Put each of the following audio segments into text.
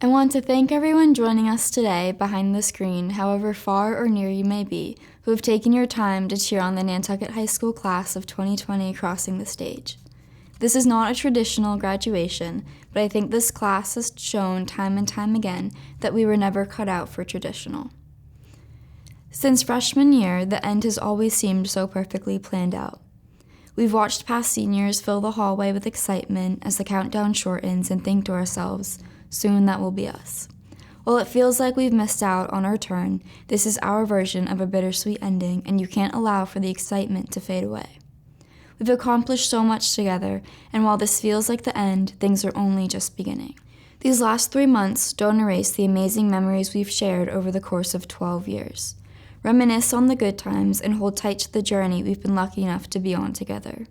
I want to thank everyone joining us today behind the screen, however far or near you may be, who have taken your time to cheer on the Nantucket High School class of 2020 crossing the stage. This is not a traditional graduation, but I think this class has shown time and time again that we were never cut out for traditional. Since freshman year, the end has always seemed so perfectly planned out. We've watched past seniors fill the hallway with excitement as the countdown shortens and think to ourselves, soon that will be us. While it feels like we've missed out on our turn, this is our version of a bittersweet ending, and you can't allow for the excitement to fade away. We've accomplished so much together, and while this feels like the end, things are only just beginning. These last 3 months don't erase the amazing memories we've shared over the course of 12 years. Reminisce on the good times and hold tight to the journey we've been lucky enough to be on together.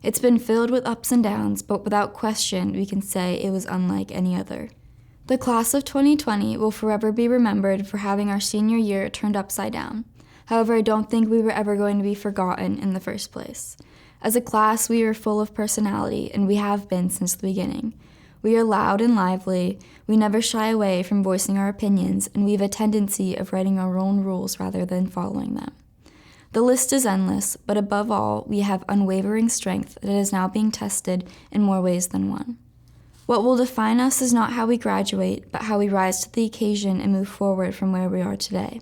It's been filled with ups and downs, but without question, we can say it was unlike any other. The class of 2020 will forever be remembered for having our senior year turned upside down. However, I don't think we were ever going to be forgotten in the first place. As a class, we are full of personality, and we have been since the beginning. We are loud and lively, we never shy away from voicing our opinions, and we have a tendency of writing our own rules rather than following them. The list is endless, but above all, we have unwavering strength that is now being tested in more ways than one. What will define us is not how we graduate, but how we rise to the occasion and move forward from where we are today.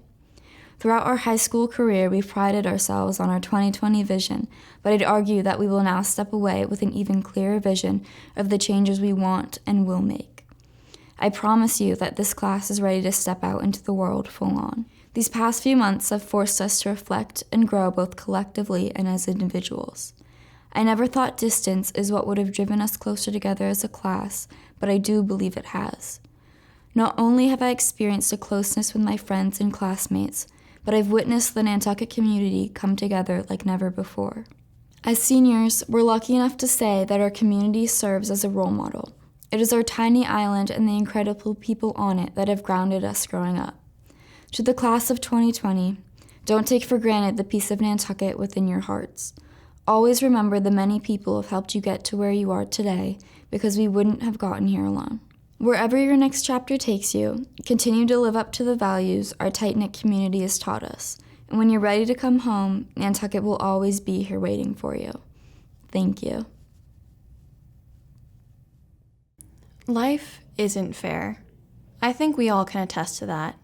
Throughout our high school career, we've prided ourselves on our 2020 vision, but I'd argue that we will now step away with an even clearer vision of the changes we want and will make. I promise you that this class is ready to step out into the world full on. These past few months have forced us to reflect and grow both collectively and as individuals. I never thought distance is what would have driven us closer together as a class, but I do believe it has. Not only have I experienced a closeness with my friends and classmates, but I've witnessed the Nantucket community come together like never before. As seniors, we're lucky enough to say that our community serves as a role model. It is our tiny island and the incredible people on it that have grounded us growing up. To the class of 2020, don't take for granted the piece of Nantucket within your hearts. Always remember the many people have helped you get to where you are today, because we wouldn't have gotten here alone. Wherever your next chapter takes you, continue to live up to the values our tight-knit community has taught us. And when you're ready to come home, Nantucket will always be here waiting for you. Thank you. Life isn't fair. I think we all can attest to that.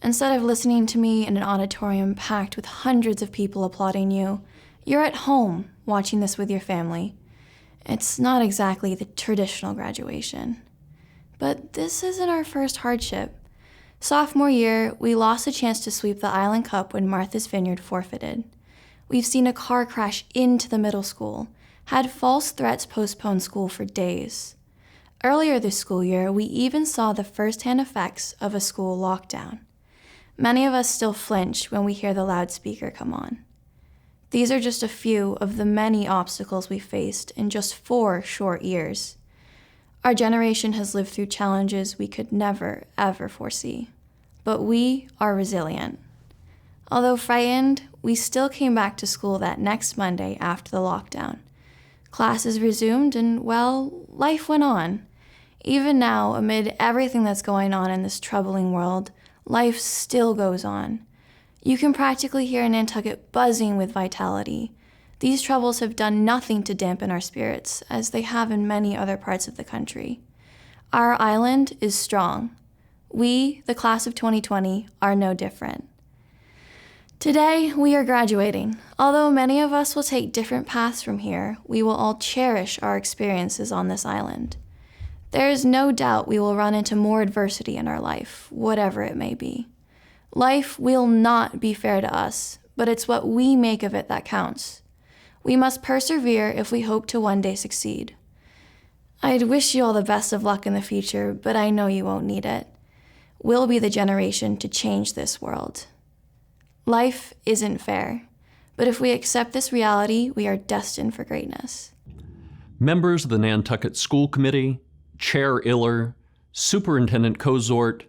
Instead of listening to me in an auditorium packed with hundreds of people applauding you, you're at home watching this with your family. It's not exactly the traditional graduation. But this isn't our first hardship. Sophomore year, we lost a chance to sweep the Island Cup when Martha's Vineyard forfeited. We've seen a car crash into the middle school, had false threats postpone school for days. Earlier this school year, we even saw the first-hand effects of a school lockdown. Many of us still flinch when we hear the loudspeaker come on. These are just a few of the many obstacles we faced in just 4 short years. Our generation has lived through challenges we could never, ever foresee. But we are resilient. Although frightened, we still came back to school that next Monday after the lockdown. Classes resumed and, well, life went on. Even now, amid everything that's going on in this troubling world, life still goes on. You can practically hear Nantucket buzzing with vitality. These troubles have done nothing to dampen our spirits, as they have in many other parts of the country. Our island is strong. We, the class of 2020, are no different. Today, we are graduating. Although many of us will take different paths from here, we will all cherish our experiences on this island. There is no doubt we will run into more adversity in our life, whatever it may be. Life will not be fair to us, but it's what we make of it that counts. We must persevere if we hope to one day succeed. I'd wish you all the best of luck in the future, but I know you won't need it. We'll be the generation to change this world. Life isn't fair, but if we accept this reality, we are destined for greatness. Members of the Nantucket School Committee, Chair Iller, Superintendent Kozort,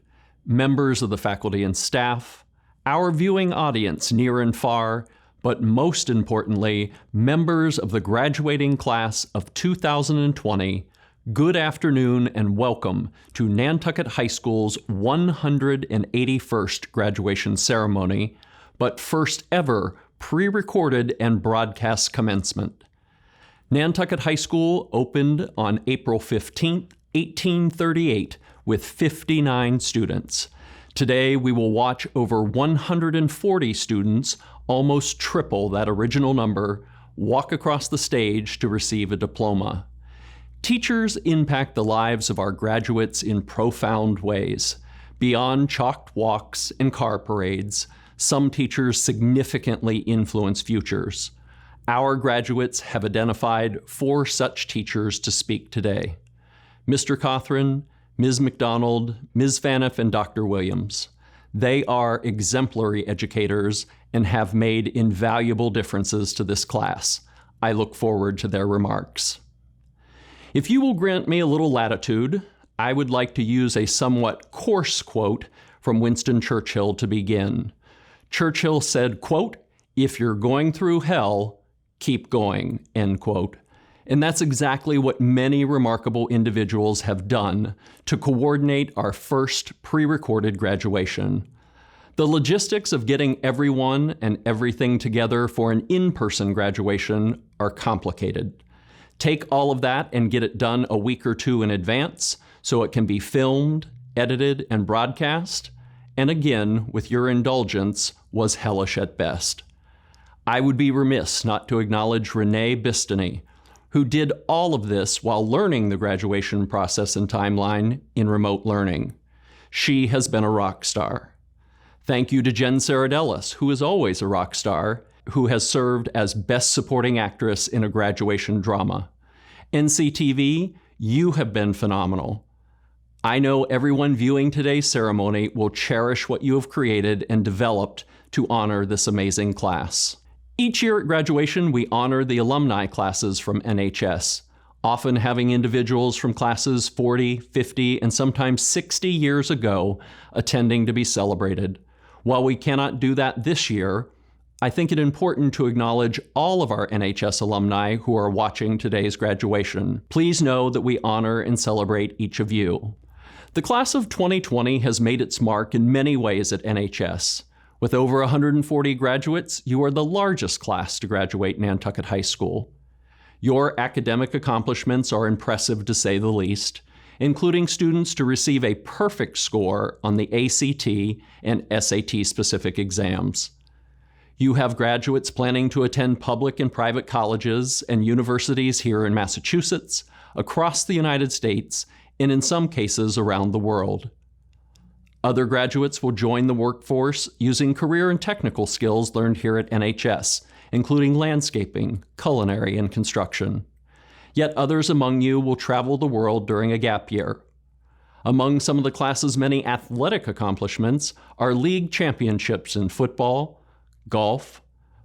members of the faculty and staff, our viewing audience near and far, but most importantly, members of the graduating class of 2020, Good afternoon and welcome to Nantucket High School's 181st graduation ceremony, but first ever pre-recorded and broadcast commencement. Nantucket High School opened on April 15, 1838, with 59 students. Today we will watch over 140 students, almost triple that original number, walk across the stage to receive a diploma. Teachers impact the lives of our graduates in profound ways. Beyond chalked walks and car parades, some teachers significantly influence futures. Our graduates have identified 4 such teachers to speak today: Mr. Cothran, Ms. McDonald, Ms. Vaniff, and Dr. Williams. They are exemplary educators and have made invaluable differences to this class. I look forward to their remarks. If you will grant me a little latitude, I would like to use a somewhat coarse quote from Winston Churchill to begin. Churchill said, quote, "If you're going through hell, keep going," end quote. And that's exactly what many remarkable individuals have done to coordinate our first pre-recorded graduation. The logistics of getting everyone and everything together for an in-person graduation are complicated. Take all of that and get it done a week or 2 in advance so it can be filmed, edited, and broadcast, and again, with your indulgence, was hellish at best. I would be remiss not to acknowledge Renee Bistany, who did all of this while learning the graduation process and timeline in remote learning. She has been a rock star. Thank you to Jen Saradellis, who is always a rock star, who has served as Best Supporting Actress in a graduation drama. NCTV, you have been phenomenal. I know everyone viewing today's ceremony will cherish what you have created and developed to honor this amazing class. Each year at graduation, we honor the alumni classes from NHS, often having individuals from classes 40, 50, and sometimes 60 years ago attending to be celebrated. While we cannot do that this year, I think it important to acknowledge all of our NHS alumni who are watching today's graduation. Please know that we honor and celebrate each of you. The class of 2020 has made its mark in many ways at NHS. With over 140 graduates, you are the largest class to graduate Nantucket High School. Your academic accomplishments are impressive to say the least, including students to receive a perfect score on the ACT and SAT specific exams. You have graduates planning to attend public and private colleges and universities here in Massachusetts, across the United States, and in some cases around the world. Other graduates will join the workforce using career and technical skills learned here at NHS, including landscaping, culinary, and construction. Yet others among you will travel the world during a gap year. Among some of the class's many athletic accomplishments are league championships in football, golf,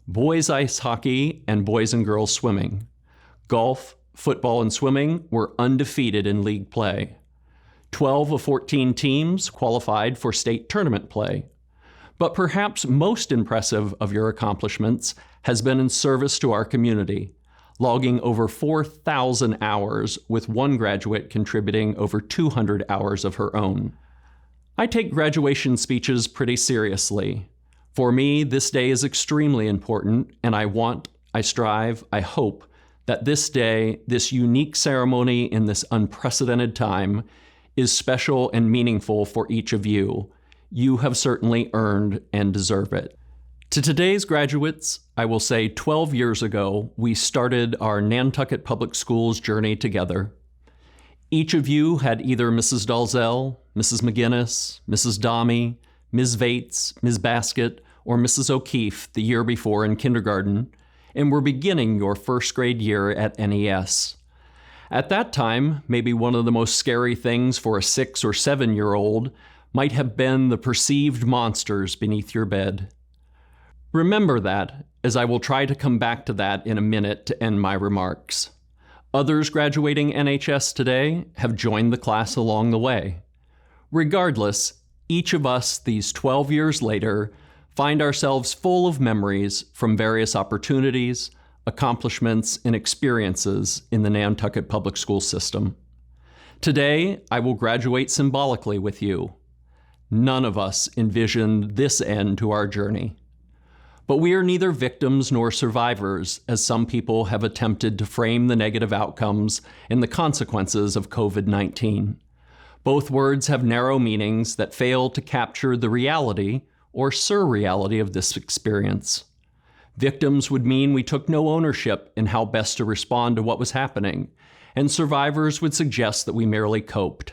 boys ice hockey, and boys and girls swimming. Golf, football, and swimming were undefeated in league play. 12 of 14 teams qualified for state tournament play. But perhaps most impressive of your accomplishments has been in service to our community, logging over 4,000 hours, with one graduate contributing over 200 hours of her own. I take graduation speeches pretty seriously. For me, this day is extremely important, and I strive, I hope, that this day, this unique ceremony in this unprecedented time, is special and meaningful for each of you. You have certainly earned and deserve it. To today's graduates, I will say 12 years ago, we started our Nantucket Public Schools journey together. Each of you had either Mrs. Dalzell, Mrs. McGinnis, Mrs. Dommie, Ms. Vates, Ms. Baskett, or Mrs. O'Keefe the year before in kindergarten, and were beginning your first grade year at NES. At that time, maybe one of the most scary things for a 6 or 7-year-old might have been the perceived monsters beneath your bed. Remember that, as I will try to come back to that in a minute to end my remarks. Others graduating NHS today have joined the class along the way. Regardless, each of us these 12 years later find ourselves full of memories from various opportunities, accomplishments, and experiences in the Nantucket Public School system. Today, I will graduate symbolically with you. None of us envisioned this end to our journey. But we are neither victims nor survivors, as some people have attempted to frame the negative outcomes and the consequences of COVID-19. Both words have narrow meanings that fail to capture the reality or surreality of this experience. Victims would mean we took no ownership in how best to respond to what was happening, and survivors would suggest that we merely coped.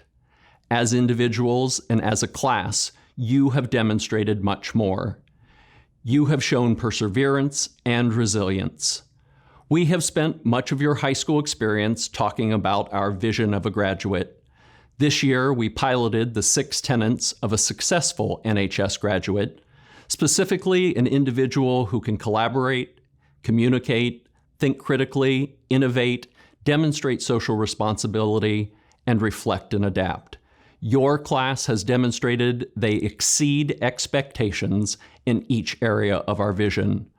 As individuals and as a class, you have demonstrated much more. You have shown perseverance and resilience. We have spent much of your high school experience talking about our vision of a graduate. This year, we piloted the 6 tenets of a successful NHS graduate, specifically an individual who can collaborate, communicate, think critically, innovate, demonstrate social responsibility, and reflect and adapt. Your class has demonstrated they exceed expectations in each area of our vision.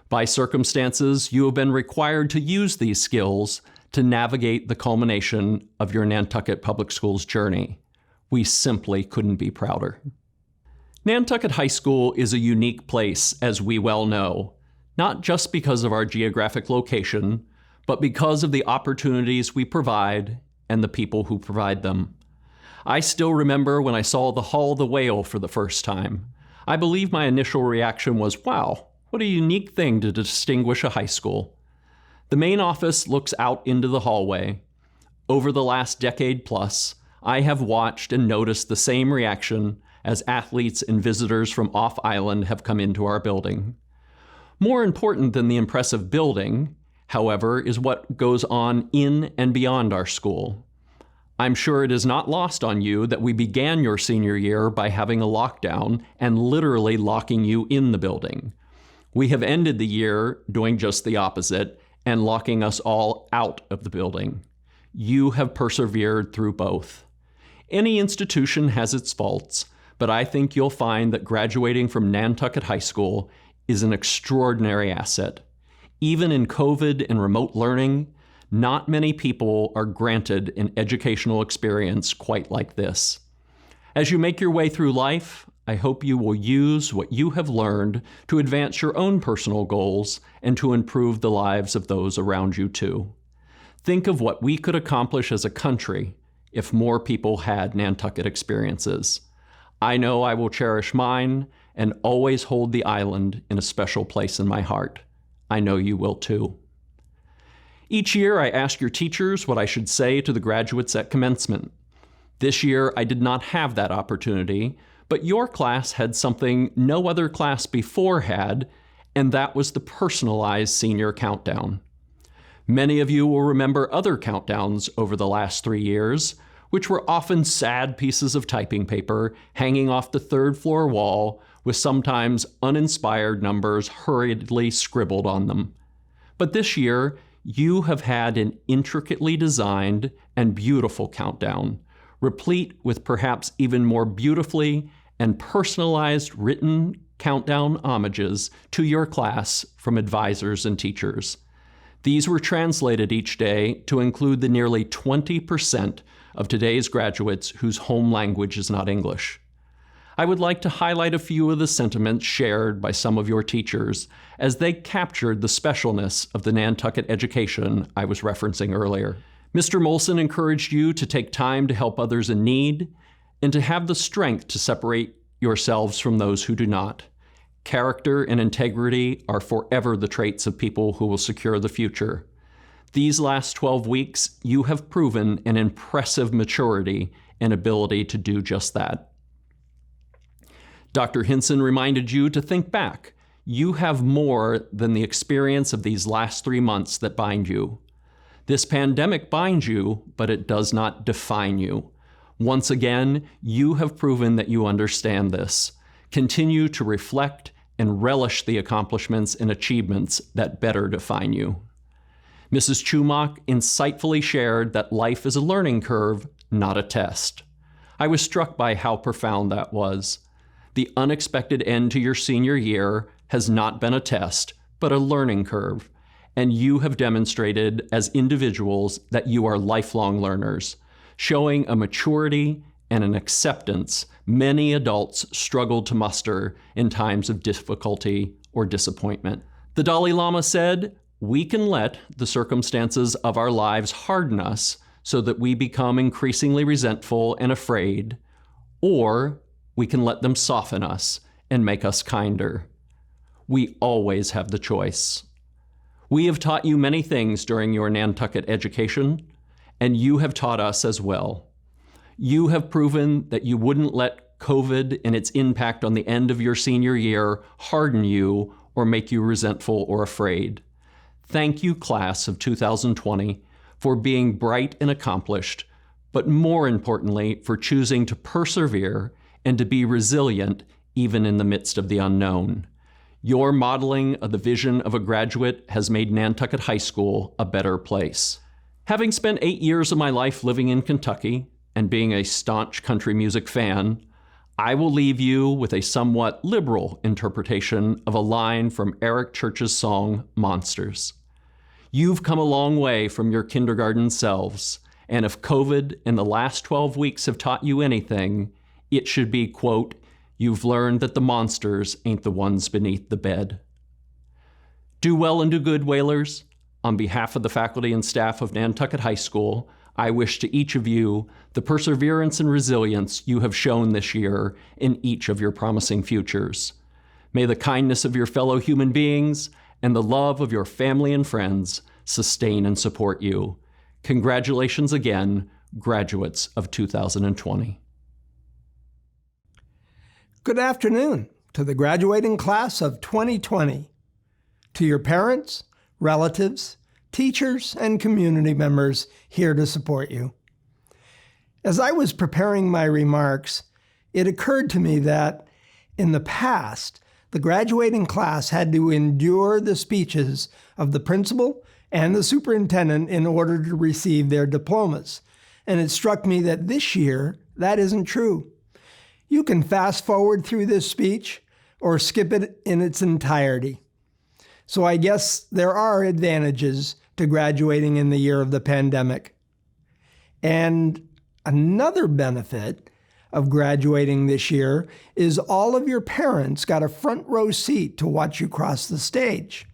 By circumstances, you have been required to use these skills to navigate the culmination of your Nantucket Public Schools journey. We simply couldn't be prouder. Nantucket High School is a unique place, as we well know, not just because of our geographic location, but because of the opportunities we provide and the people who provide them. I still remember when I saw the Hall of the Whale for the first time. I believe my initial reaction was, wow, what a unique thing to distinguish a high school. The main office looks out into the hallway. Over the last decade plus, I have watched and noticed the same reaction as athletes and visitors from off-island have come into our building. More important than the impressive building, however, is what goes on in and beyond our school. I'm sure it is not lost on you that we began your senior year by having a lockdown and literally locking you in the building. We have ended the year doing just the opposite and locking us all out of the building. You have persevered through both. Any institution has its faults, but I think you'll find that graduating from Nantucket High School is an extraordinary asset. Even in COVID and remote learning, not many people are granted an educational experience quite like this. As you make your way through life, I hope you will use what you have learned to advance your own personal goals and to improve the lives of those around you too. Think of what we could accomplish as a country if more people had Nantucket experiences. I know I will cherish mine and always hold the island in a special place in my heart. I know you will too. Each year, I ask your teachers what I should say to the graduates at commencement. This year, I did not have that opportunity, but your class had something no other class before had, and that was the personalized senior countdown. Many of you will remember other countdowns over the last 3 years, which were often sad pieces of typing paper hanging off the third-floor wall with sometimes uninspired numbers hurriedly scribbled on them. But this year, you have had an intricately designed and beautiful countdown, replete with perhaps even more beautifully and personalized written countdown homages to your class from advisors and teachers. These were translated each day to include the nearly 20% of today's graduates whose home language is not English. I would like to highlight a few of the sentiments shared by some of your teachers as they captured the specialness of the Nantucket education I was referencing earlier. Mr. Molson encouraged you to take time to help others in need and to have the strength to separate yourselves from those who do not. Character and integrity are forever the traits of people who will secure the future. These last 12 weeks, you have proven an impressive maturity and ability to do just that. Dr. Hinson reminded you to think back. You have more than the experience of these last 3 months that bind you. This pandemic binds you, but it does not define you. Once again, you have proven that you understand this. Continue to reflect and relish the accomplishments and achievements that better define you. Mrs. Chumak insightfully shared that life is a learning curve, not a test. I was struck by how profound that was. The unexpected end to your senior year has not been a test, but a learning curve, and you have demonstrated as individuals that you are lifelong learners. showing a maturity and an acceptance many adults struggle to muster in times of difficulty or disappointment. The Dalai Lama said, "We can let the circumstances of our lives harden us so that we become increasingly resentful and afraid, or we can let them soften us and make us kinder. We always have the choice." We have taught you many things during your Nantucket education, and you have taught us as well. You have proven that you wouldn't let COVID and its impact on the end of your senior year harden you or make you resentful or afraid. Thank you, class of 2020, for being bright and accomplished, but more importantly, for choosing to persevere and to be resilient even in the midst of the unknown. Your modeling of the vision of a graduate has made Nantucket High School a better place. Having spent 8 years of my life living in Kentucky and being a staunch country music fan, I will leave you with a somewhat liberal interpretation of a line from Eric Church's song, Monsters. You've come a long way from your kindergarten selves, and if COVID and the last 12 weeks have taught you anything, it should be, quote, "You've learned that the monsters ain't the ones beneath the bed." Do well and do good, Whalers. On behalf of the faculty and staff of Nantucket High School, I wish to each of you the perseverance and resilience you have shown this year in each of your promising futures. May the kindness of your fellow human beings and the love of your family and friends sustain and support you. Congratulations again, graduates of 2020. Good afternoon to the graduating class of 2020. To your parents, relatives, teachers, and community members here to support you. As I was preparing my remarks, it occurred to me that in the past, the graduating class had to endure the speeches of the principal and the superintendent in order to receive their diplomas. And it struck me that this year, that isn't true. You can fast forward through this speech or skip it in its entirety. So I guess there are advantages to graduating in the year of the pandemic. And another benefit of graduating this year is all of your parents got a front row seat to watch you cross the stage.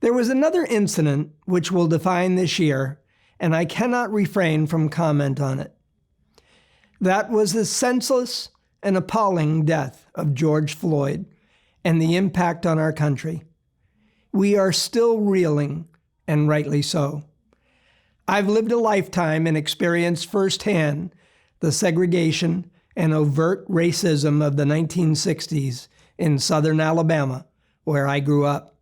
There was another incident which will define this year, and I cannot refrain from comment on it. That was the senseless and appalling death of George Floyd and the impact on our country. We are still reeling, and rightly so. I've lived a lifetime and experienced firsthand the segregation and overt racism of the 1960s in southern Alabama, where I grew up.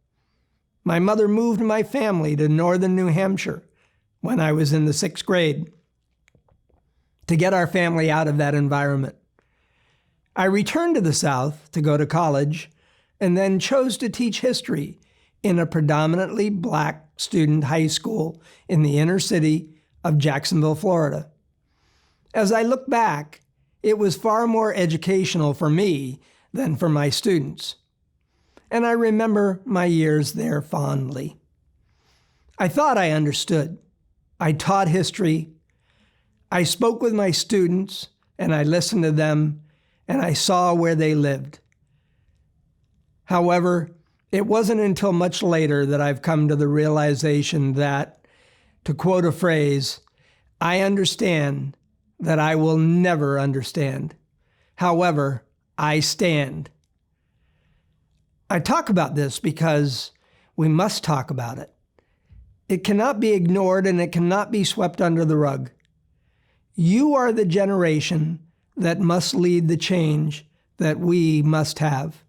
My mother moved my family to northern New Hampshire when I was in the 6th grade to get our family out of that environment. I returned to the South to go to college and then chose to teach history in a predominantly Black student high school in the inner city of Jacksonville, Florida. As I look back, it was far more educational for me than for my students, and I remember my years there fondly. I thought I understood. I taught history. I spoke with my students, and I listened to them, and I saw where they lived. However, it wasn't until much later that I've come to the realization that, to quote a phrase, I understand that I will never understand. However, I stand. I talk about this because we must talk about it. It cannot be ignored and it cannot be swept under the rug. You are the generation that must lead the change that we must have.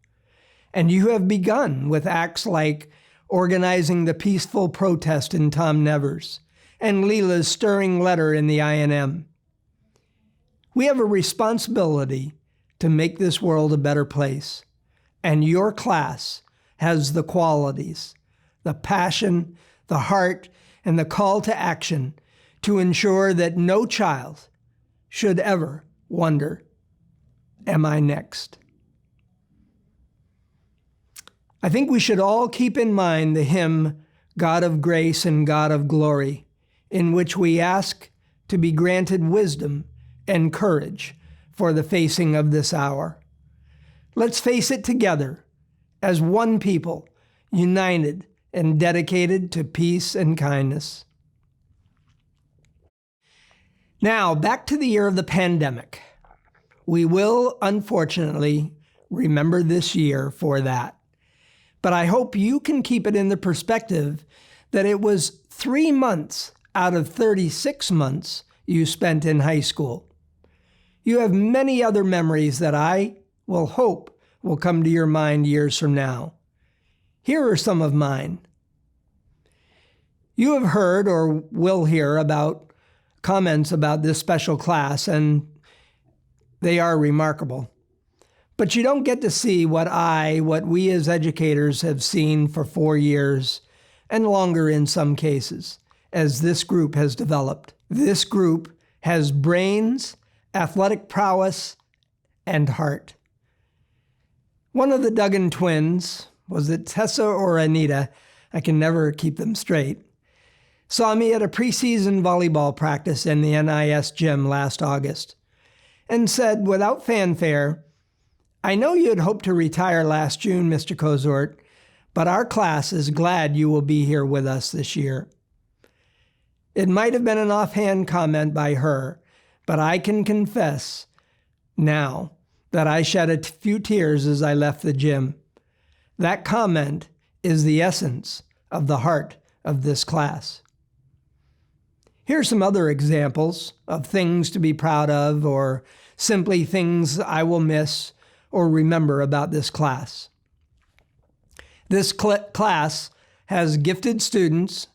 And you have begun with acts like organizing the peaceful protest in Tom Nevers and Leela's stirring letter in the INM. We have a responsibility to make this world a better place. And your class has the qualities, the passion, the heart, and the call to action to ensure that no child should ever wonder, am I next? I think we should all keep in mind the hymn, God of Grace and God of Glory, in which we ask to be granted wisdom and courage for the facing of this hour. Let's face it together as one people, united and dedicated to peace and kindness. Now, back to the year of the pandemic. We will, unfortunately, remember this year for that. But I hope you can keep it in the perspective that it was 3 months out of 36 months you spent in high school. You have many other memories that I will hope will come to your mind years from now. Here are some of mine. You have heard or will hear about comments about this special class, and they are remarkable. But you don't get to see what we as educators have seen for 4 years, and longer in some cases, as this group has developed. This group has brains, athletic prowess, and heart. One of the Duggan twins, was it Tessa or Anita? I can never keep them straight. Saw me at a preseason volleyball practice in the NIS gym last August and said without fanfare, "I know you had hoped to retire last June, Mr. Kozort, but our class is glad you will be here with us this year." It might have been an offhand comment by her, but I can confess now that I shed a few tears as I left the gym. That comment is the essence of the heart of this class. Here are some other examples of things to be proud of, or simply things I will miss or remember about this class. This class has gifted students: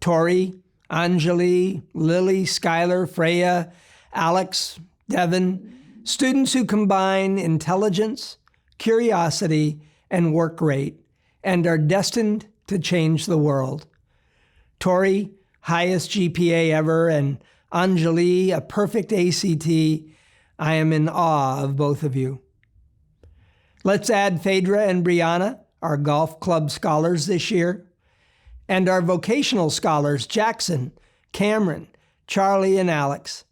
Tori, Anjali, Lily, Skylar, Freya, Alex, Devin, students who combine intelligence, curiosity, and work rate, and are destined to change the world. Tori, highest GPA ever, and Anjali, a perfect ACT. I am in awe of both of you. Let's add Phaedra and Brianna, our golf club scholars this year, and our vocational scholars, Jackson, Cameron, Charlie, and Alex.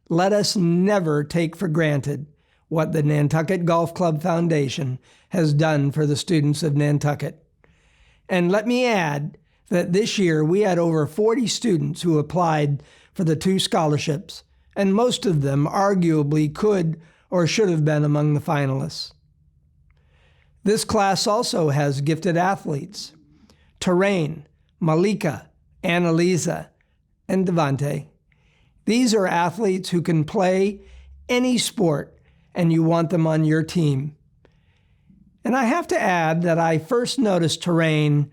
Let us never take for granted what the Nantucket Golf Club Foundation has done for the students of Nantucket. And let me add that this year we had over 40 students who applied for the 2 scholarships, and most of them arguably could or should have been among the finalists. This class also has gifted athletes: Terrain, Malika, Annalisa, and Devante. These are athletes who can play any sport, and you want them on your team. And I have to add that I first noticed Terrain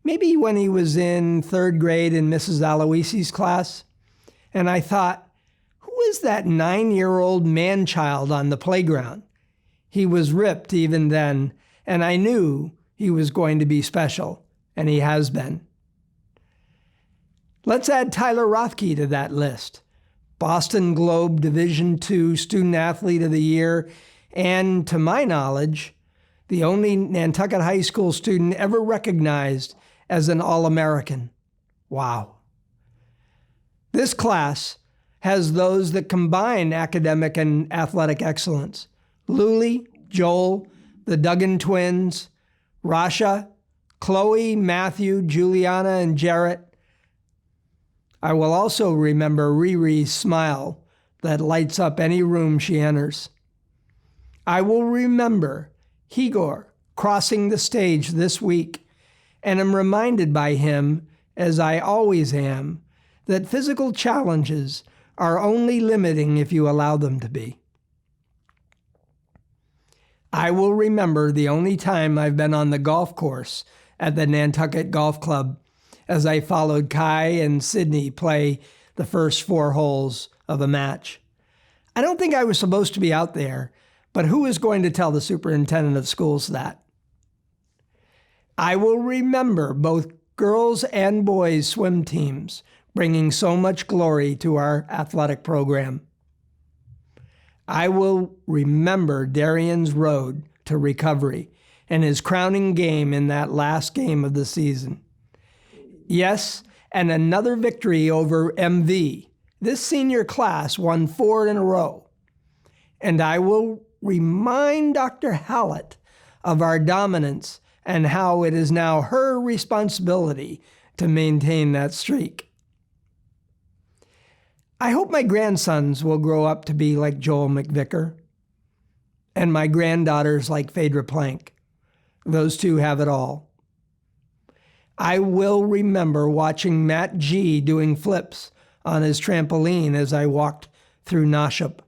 maybe when he was in 3rd grade in Mrs. Aloisi's class, and I thought, who is that 9-year-old man-child on the playground? He was ripped even then, and I knew he was going to be special, and he has been. Let's add Tyler Rothke to that list. Boston Globe Division II Student Athlete of the Year, and to my knowledge, the only Nantucket High School student ever recognized as an All-American. Wow. This class has those that combine academic and athletic excellence: Luli, Joel, the Duggan twins, Rasha, Chloe, Matthew, Juliana, and Jarrett. I will also remember Riri's smile that lights up any room she enters. I will remember Higor crossing the stage this week, and am reminded by him, as I always am, that physical challenges are only limiting if you allow them to be. I will remember the only time I've been on the golf course at the Nantucket Golf Club, as I followed Kai and Sydney play the first 4 holes of a match. I don't think I was supposed to be out there, but who is going to tell the superintendent of schools that? I will remember both girls and boys swim teams bringing so much glory to our athletic program. I will remember Darian's road to recovery and his crowning game in that last game of the season. Yes, and another victory over MV, This senior class won 4 in a row. And I will remind Dr. Hallett of our dominance and how it is now her responsibility to maintain that streak. I hope my grandsons will grow up to be like Joel McVicker, and my granddaughters like Phaedra Plank. Those two have it all. I will remember watching Matt G. doing flips on his trampoline as I walked through Nashup.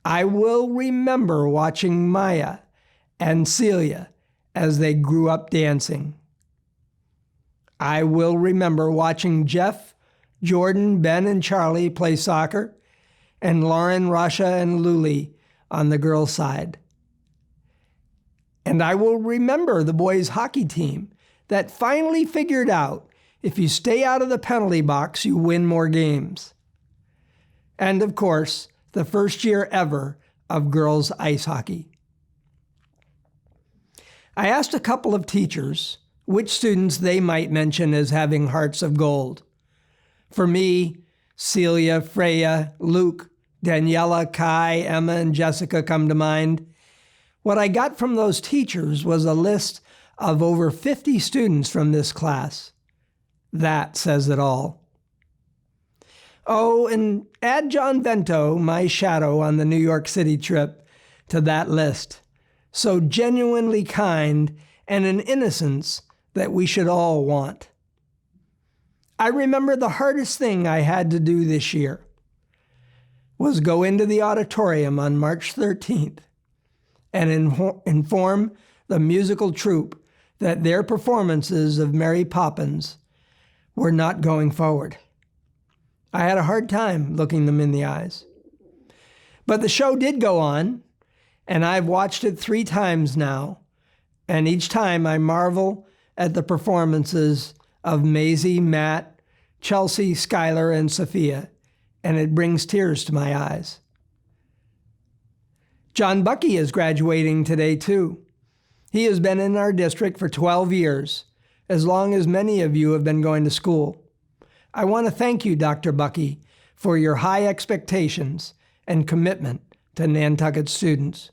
I will remember watching Maya and Celia as they grew up dancing. I will remember watching Jeff, Jordan, Ben, and Charlie play soccer, and Lauren, Rasha, and Luli on the girls' side. And I will remember the boys' hockey team that finally figured out if you stay out of the penalty box, you win more games. And of course, the first year ever of girls' ice hockey. I asked a couple of teachers which students they might mention as having hearts of gold. For me, Celia, Freya, Luke, Daniela, Kai, Emma, and Jessica come to mind. What I got from those teachers was a list of over 50 students from this class. That says it all. Oh, and add John Vento, my shadow on the New York City trip, to that list. So genuinely kind and an innocence that we should all want. I remember the hardest thing I had to do this year was go into the auditorium on March 13th and inform the musical troupe that their performances of Mary Poppins were not going forward. I had a hard time looking them in the eyes. But the show did go on, and I've watched it 3 times now, and each time I marvel at the performances of Maisie, Matt, Chelsea, Skylar, and Sophia, and it brings tears to my eyes. John Bucky is graduating today, too. He has been in our district for 12 years, as long as many of you have been going to school. I want to thank you, Dr. Bucky, for your high expectations and commitment to Nantucket students.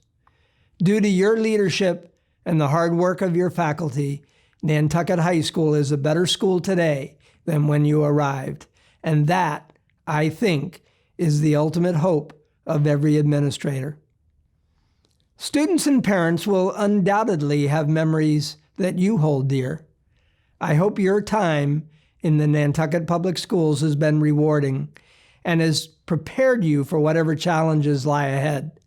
Due to your leadership and the hard work of your faculty, Nantucket High School is a better school today than when you arrived. And that, I think, is the ultimate hope of every administrator. Students and parents will undoubtedly have memories that you hold dear. I hope your time in the Nantucket Public Schools has been rewarding and has prepared you for whatever challenges lie ahead.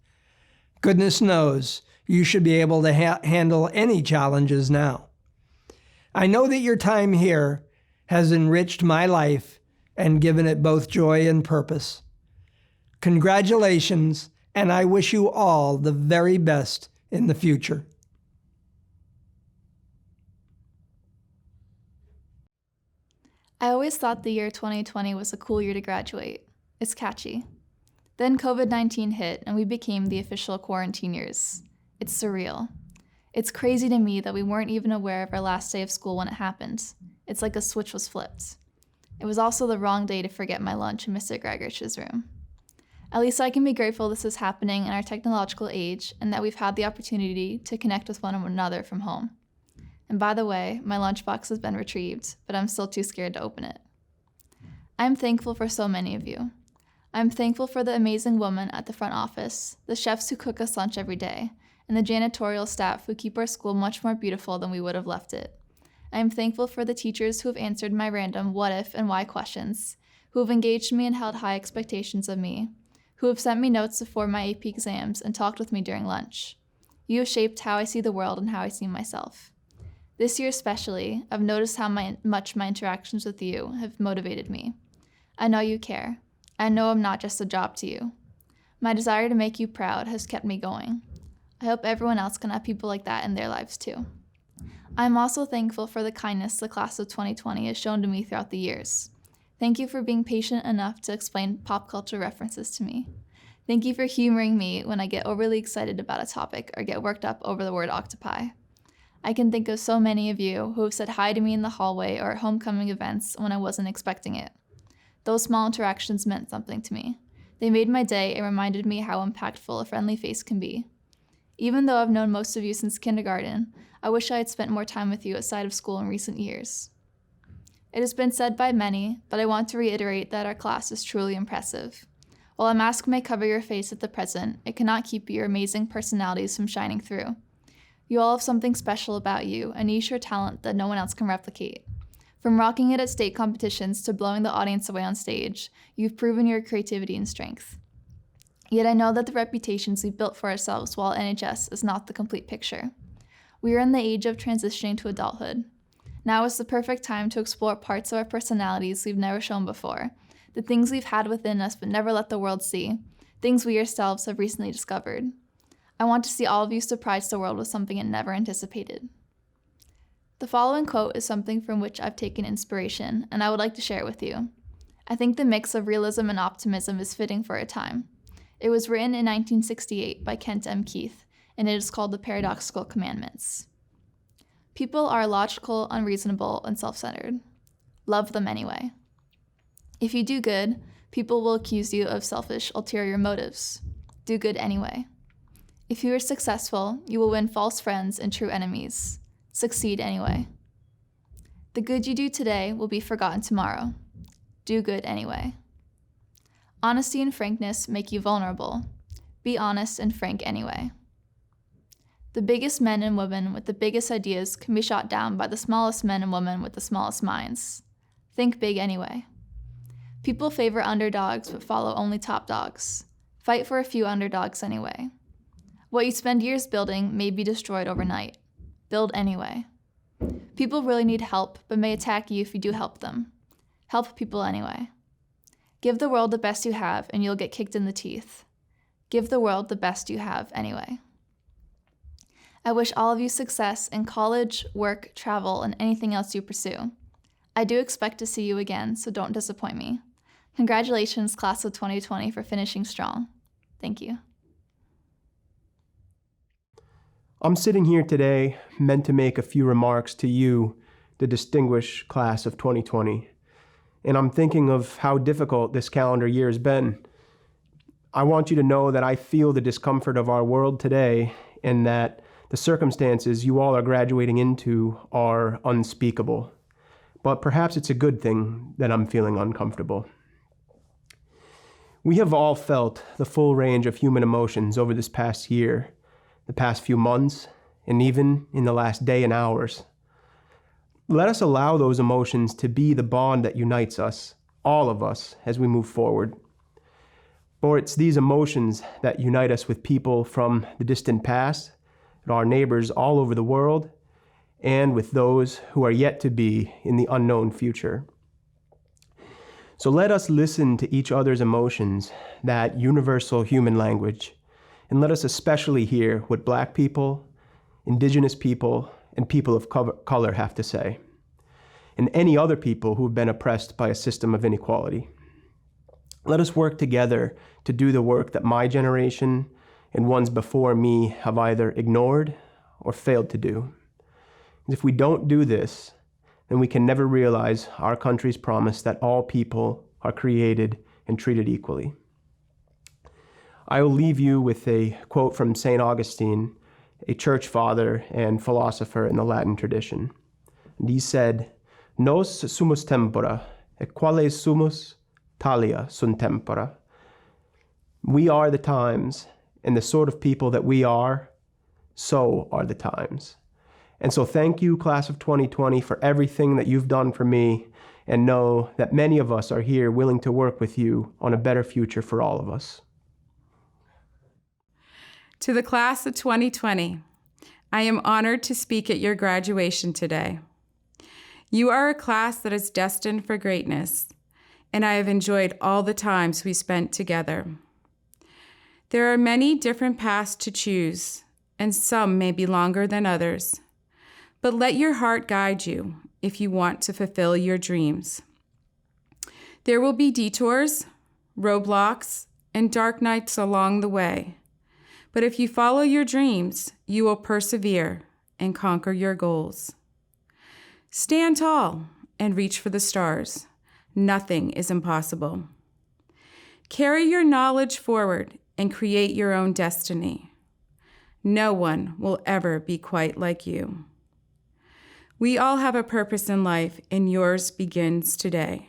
Goodness knows you should be able to handle any challenges now. I know that your time here has enriched my life and given it both joy and purpose. Congratulations, and I wish you all the very best in the future. I always thought the year 2020 was a cool year to graduate. It's catchy. Then COVID-19 hit and we became the official quarantine years. It's surreal. It's crazy to me that we weren't even aware of our last day of school when it happened. It's like a switch was flipped. It was also the wrong day to forget my lunch in Mr. Gregorich's room. At least I can be grateful this is happening in our technological age and that we've had the opportunity to connect with one another from home. And by the way, my lunchbox has been retrieved, but I'm still too scared to open it. I'm thankful for so many of you. I'm thankful for the amazing women at the front office, the chefs who cook us lunch every day, and the janitorial staff who keep our school much more beautiful than we would have left it. I am thankful for the teachers who have answered my random what if and why questions, who have engaged me and held high expectations of me, who have sent me notes before my AP exams and talked with me during lunch. You have shaped how I see the world and how I see myself. This year especially, I've noticed how much my interactions with you have motivated me. I know you care. I know I'm not just a job to you. My desire to make you proud has kept me going. I hope everyone else can have people like that in their lives too. I'm also thankful for the kindness the class of 2020 has shown to me throughout the years. Thank you for being patient enough to explain pop culture references to me. Thank you for humoring me when I get overly excited about a topic or get worked up over the word octopi. I can think of so many of you who have said hi to me in the hallway or at homecoming events when I wasn't expecting it. Those small interactions meant something to me. They made my day and reminded me how impactful a friendly face can be. Even though I've known most of you since kindergarten, I wish I had spent more time with you outside of school in recent years. It has been said by many, but I want to reiterate that our class is truly impressive. While a mask may cover your face at the present, it cannot keep your amazing personalities from shining through. You all have something special about you, a niche or talent that no one else can replicate. From rocking it at state competitions to blowing the audience away on stage, you've proven your creativity and strength. Yet I know that the reputations we've built for ourselves while NHS is not the complete picture. We are in the age of transitioning to adulthood. Now is the perfect time to explore parts of our personalities we've never shown before, the things we've had within us but never let the world see, things we ourselves have recently discovered. I want to see all of you surprise the world with something it never anticipated. The following quote is something from which I've taken inspiration, and I would like to share it with you. I think the mix of realism and optimism is fitting for our time. It was written in 1968 by Kent M. Keith, and it is called The Paradoxical Commandments. People are illogical, unreasonable, and self-centered. Love them anyway. If you do good, people will accuse you of selfish, ulterior motives. Do good anyway. If you are successful, you will win false friends and true enemies. Succeed anyway. The good you do today will be forgotten tomorrow. Do good anyway. Honesty and frankness make you vulnerable. Be honest and frank anyway. The biggest men and women with the biggest ideas can be shot down by the smallest men and women with the smallest minds. Think big anyway. People favor underdogs but follow only top dogs. Fight for a few underdogs anyway. What you spend years building may be destroyed overnight. Build anyway. People really need help, but may attack you if you do help them. Help people anyway. Give the world the best you have, and you'll get kicked in the teeth. Give the world the best you have anyway. I wish all of you success in college, work, travel, and anything else you pursue. I do expect to see you again, so don't disappoint me. Congratulations, class of 2020, for finishing strong. Thank you. I'm sitting here today meant to make a few remarks to you, the distinguished class of 2020. And I'm thinking of how difficult this calendar year has been. I want you to know that I feel the discomfort of our world today and that the circumstances you all are graduating into are unspeakable. But perhaps it's a good thing that I'm feeling uncomfortable. We have all felt the full range of human emotions over this past year, the past few months, and even in the last day and hours. Let us allow those emotions to be the bond that unites us, all of us, as we move forward. For it's these emotions that unite us with people from the distant past, and our neighbors all over the world, and with those who are yet to be in the unknown future. So let us listen to each other's emotions, that universal human language, and let us especially hear what Black people, Indigenous people, and people of color have to say, and any other people who have been oppressed by a system of inequality. Let us work together to do the work that my generation and ones before me have either ignored or failed to do. If we don't do this, then we can never realize our country's promise that all people are created and treated equally. I will leave you with a quote from St. Augustine, a church father and philosopher in the Latin tradition. And he said, "Nos sumus tempora, et quales sumus, talia sunt tempora." We are the times, and the sort of people that we are, so are the times. And so thank you, class of 2020, for everything that you've done for me, and know that many of us are here willing to work with you on a better future for all of us. To the class of 2020, I am honored to speak at your graduation today. You are a class that is destined for greatness, and I have enjoyed all the times we spent together. There are many different paths to choose, and some may be longer than others. But let your heart guide you if you want to fulfill your dreams. There will be detours, roadblocks, and dark nights along the way. But if you follow your dreams, you will persevere and conquer your goals. Stand tall and reach for the stars. Nothing is impossible. Carry your knowledge forward and create your own destiny. No one will ever be quite like you. We all have a purpose in life, and yours begins today.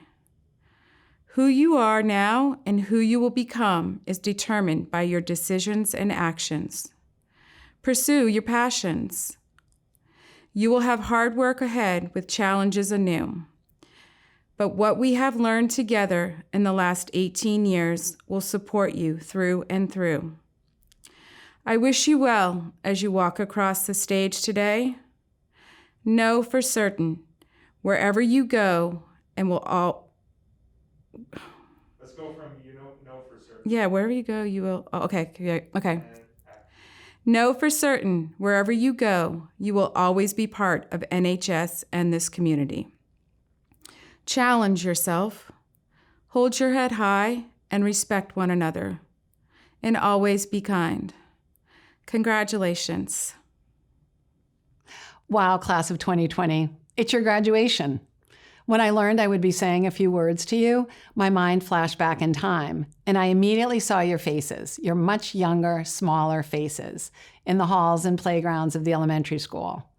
Who you are now and who you will become is determined by your decisions and actions. Pursue your passions. You will have hard work ahead with challenges anew. But what we have learned together in the last 18 years will support you through and through. I wish you well as you walk across the stage today. Know for certain, wherever you go, and we'll all... Let's go from know for certain. Yeah, wherever you go, you will... Oh, okay. Know for certain, wherever you go, you will always be part of NHS and this community. Challenge yourself, hold your head high, and respect one another. And always be kind. Congratulations. Wow, class of 2020, it's your graduation. When I learned I would be saying a few words to you, my mind flashed back in time, and I immediately saw your faces, your much younger, smaller faces, in the halls and playgrounds of the elementary school.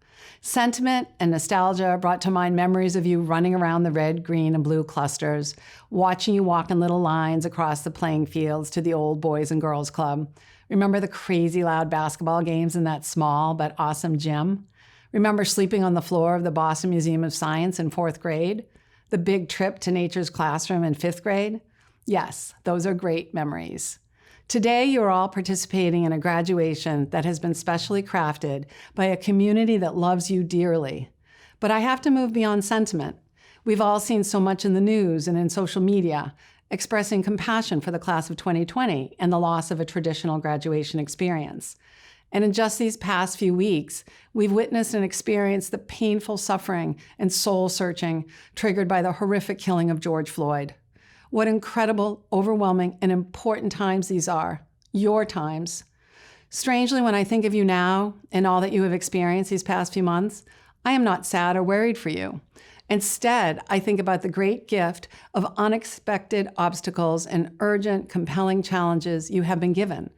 Sentiment and nostalgia brought to mind memories of you running around the red, green, and blue clusters, watching you walk in little lines across the playing fields to the old Boys and Girls Club. Remember the crazy loud basketball games in that small but awesome gym? Remember sleeping on the floor of the Boston Museum of Science in 4th grade? The big trip to nature's classroom in 5th grade? Yes, those are great memories. Today, you're all participating in a graduation that has been specially crafted by a community that loves you dearly. But I have to move beyond sentiment. We've all seen so much in the news and in social media expressing compassion for the class of 2020 and the loss of a traditional graduation experience. And in just these past few weeks, we've witnessed and experienced the painful suffering and soul-searching triggered by the horrific killing of George Floyd. What incredible, overwhelming, and important times these are. Your times. Strangely, when I think of you now and all that you have experienced these past few months, I am not sad or worried for you. Instead, I think about the great gift of unexpected obstacles and urgent, compelling challenges you have been given.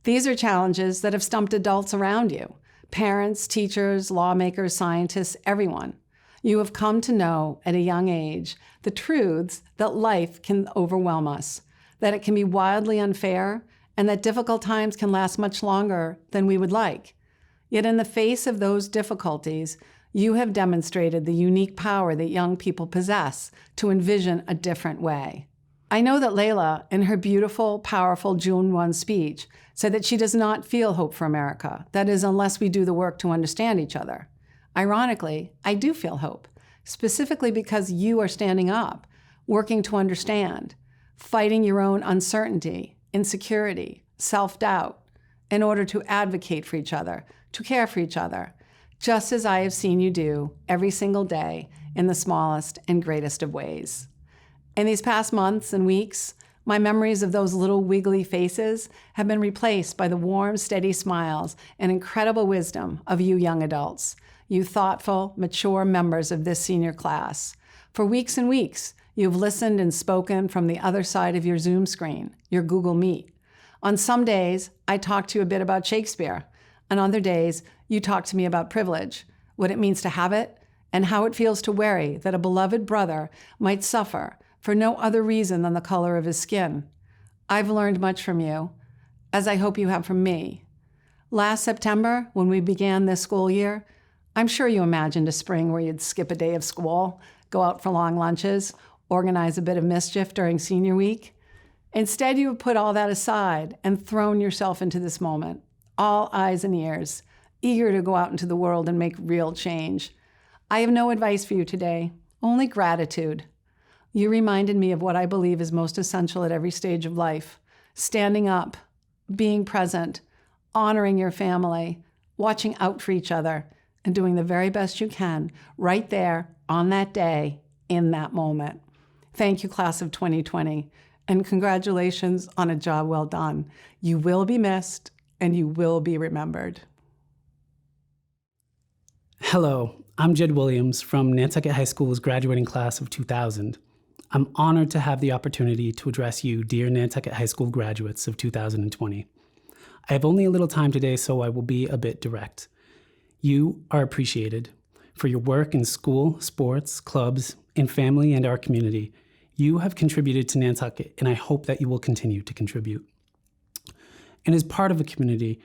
These are challenges that have stumped adults around you, parents, teachers, lawmakers, scientists, everyone. You have come to know at a young age the truths that life can overwhelm us, that it can be wildly unfair, and that difficult times can last much longer than we would like. Yet in the face of those difficulties, you have demonstrated the unique power that young people possess to envision a different way. I know that Layla, in her beautiful, powerful June 1 speech, said that she does not feel hope for America, that is, unless we do the work to understand each other. Ironically, I do feel hope, specifically because you are standing up, working to understand, fighting your own uncertainty, insecurity, self-doubt, in order to advocate for each other, to care for each other, just as I have seen you do every single day in the smallest and greatest of ways. In these past months and weeks, my memories of those little wiggly faces have been replaced by the warm, steady smiles and incredible wisdom of you young adults, you thoughtful, mature members of this senior class. For weeks and weeks, you've listened and spoken from the other side of your Zoom screen, your Google Meet. On some days, I talk to you a bit about Shakespeare. On other days, you talk to me about privilege, what it means to have it, and how it feels to worry that a beloved brother might suffer for no other reason than the color of his skin. I've learned much from you, as I hope you have from me. Last September, when we began this school year, I'm sure you imagined a spring where you'd skip a day of school, go out for long lunches, organize a bit of mischief during senior week. Instead, you have put all that aside and thrown yourself into this moment, all eyes and ears, eager to go out into the world and make real change. I have no advice for you today, only gratitude. You reminded me of what I believe is most essential at every stage of life: standing up, being present, honoring your family, watching out for each other, and doing the very best you can right there on that day in that moment. Thank you, class of 2020, and congratulations on a job well done. You will be missed and you will be remembered. Hello, I'm Jed Williams from Nantucket High School's graduating class of 2000. I'm honored to have the opportunity to address you, dear Nantucket High School graduates of 2020. I have only a little time today, so I will be a bit direct. You are appreciated for your work in school, sports, clubs, in family, and our community. You have contributed to Nantucket, and I hope that you will continue to contribute. And as part of a community,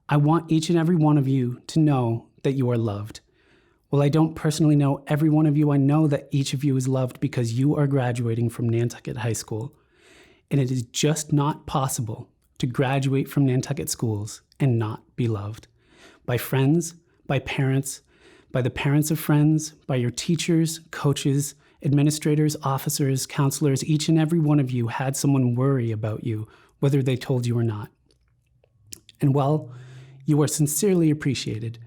I want each and every one of you to know that you are loved. While I don't personally know every one of you, I know that each of you is loved because you are graduating from Nantucket High School. And it is just not possible to graduate from Nantucket schools and not be loved. By friends, by parents, by the parents of friends, by your teachers, coaches, administrators, officers, counselors. Each and every one of you had someone worry about you, whether they told you or not. And while you are sincerely appreciated,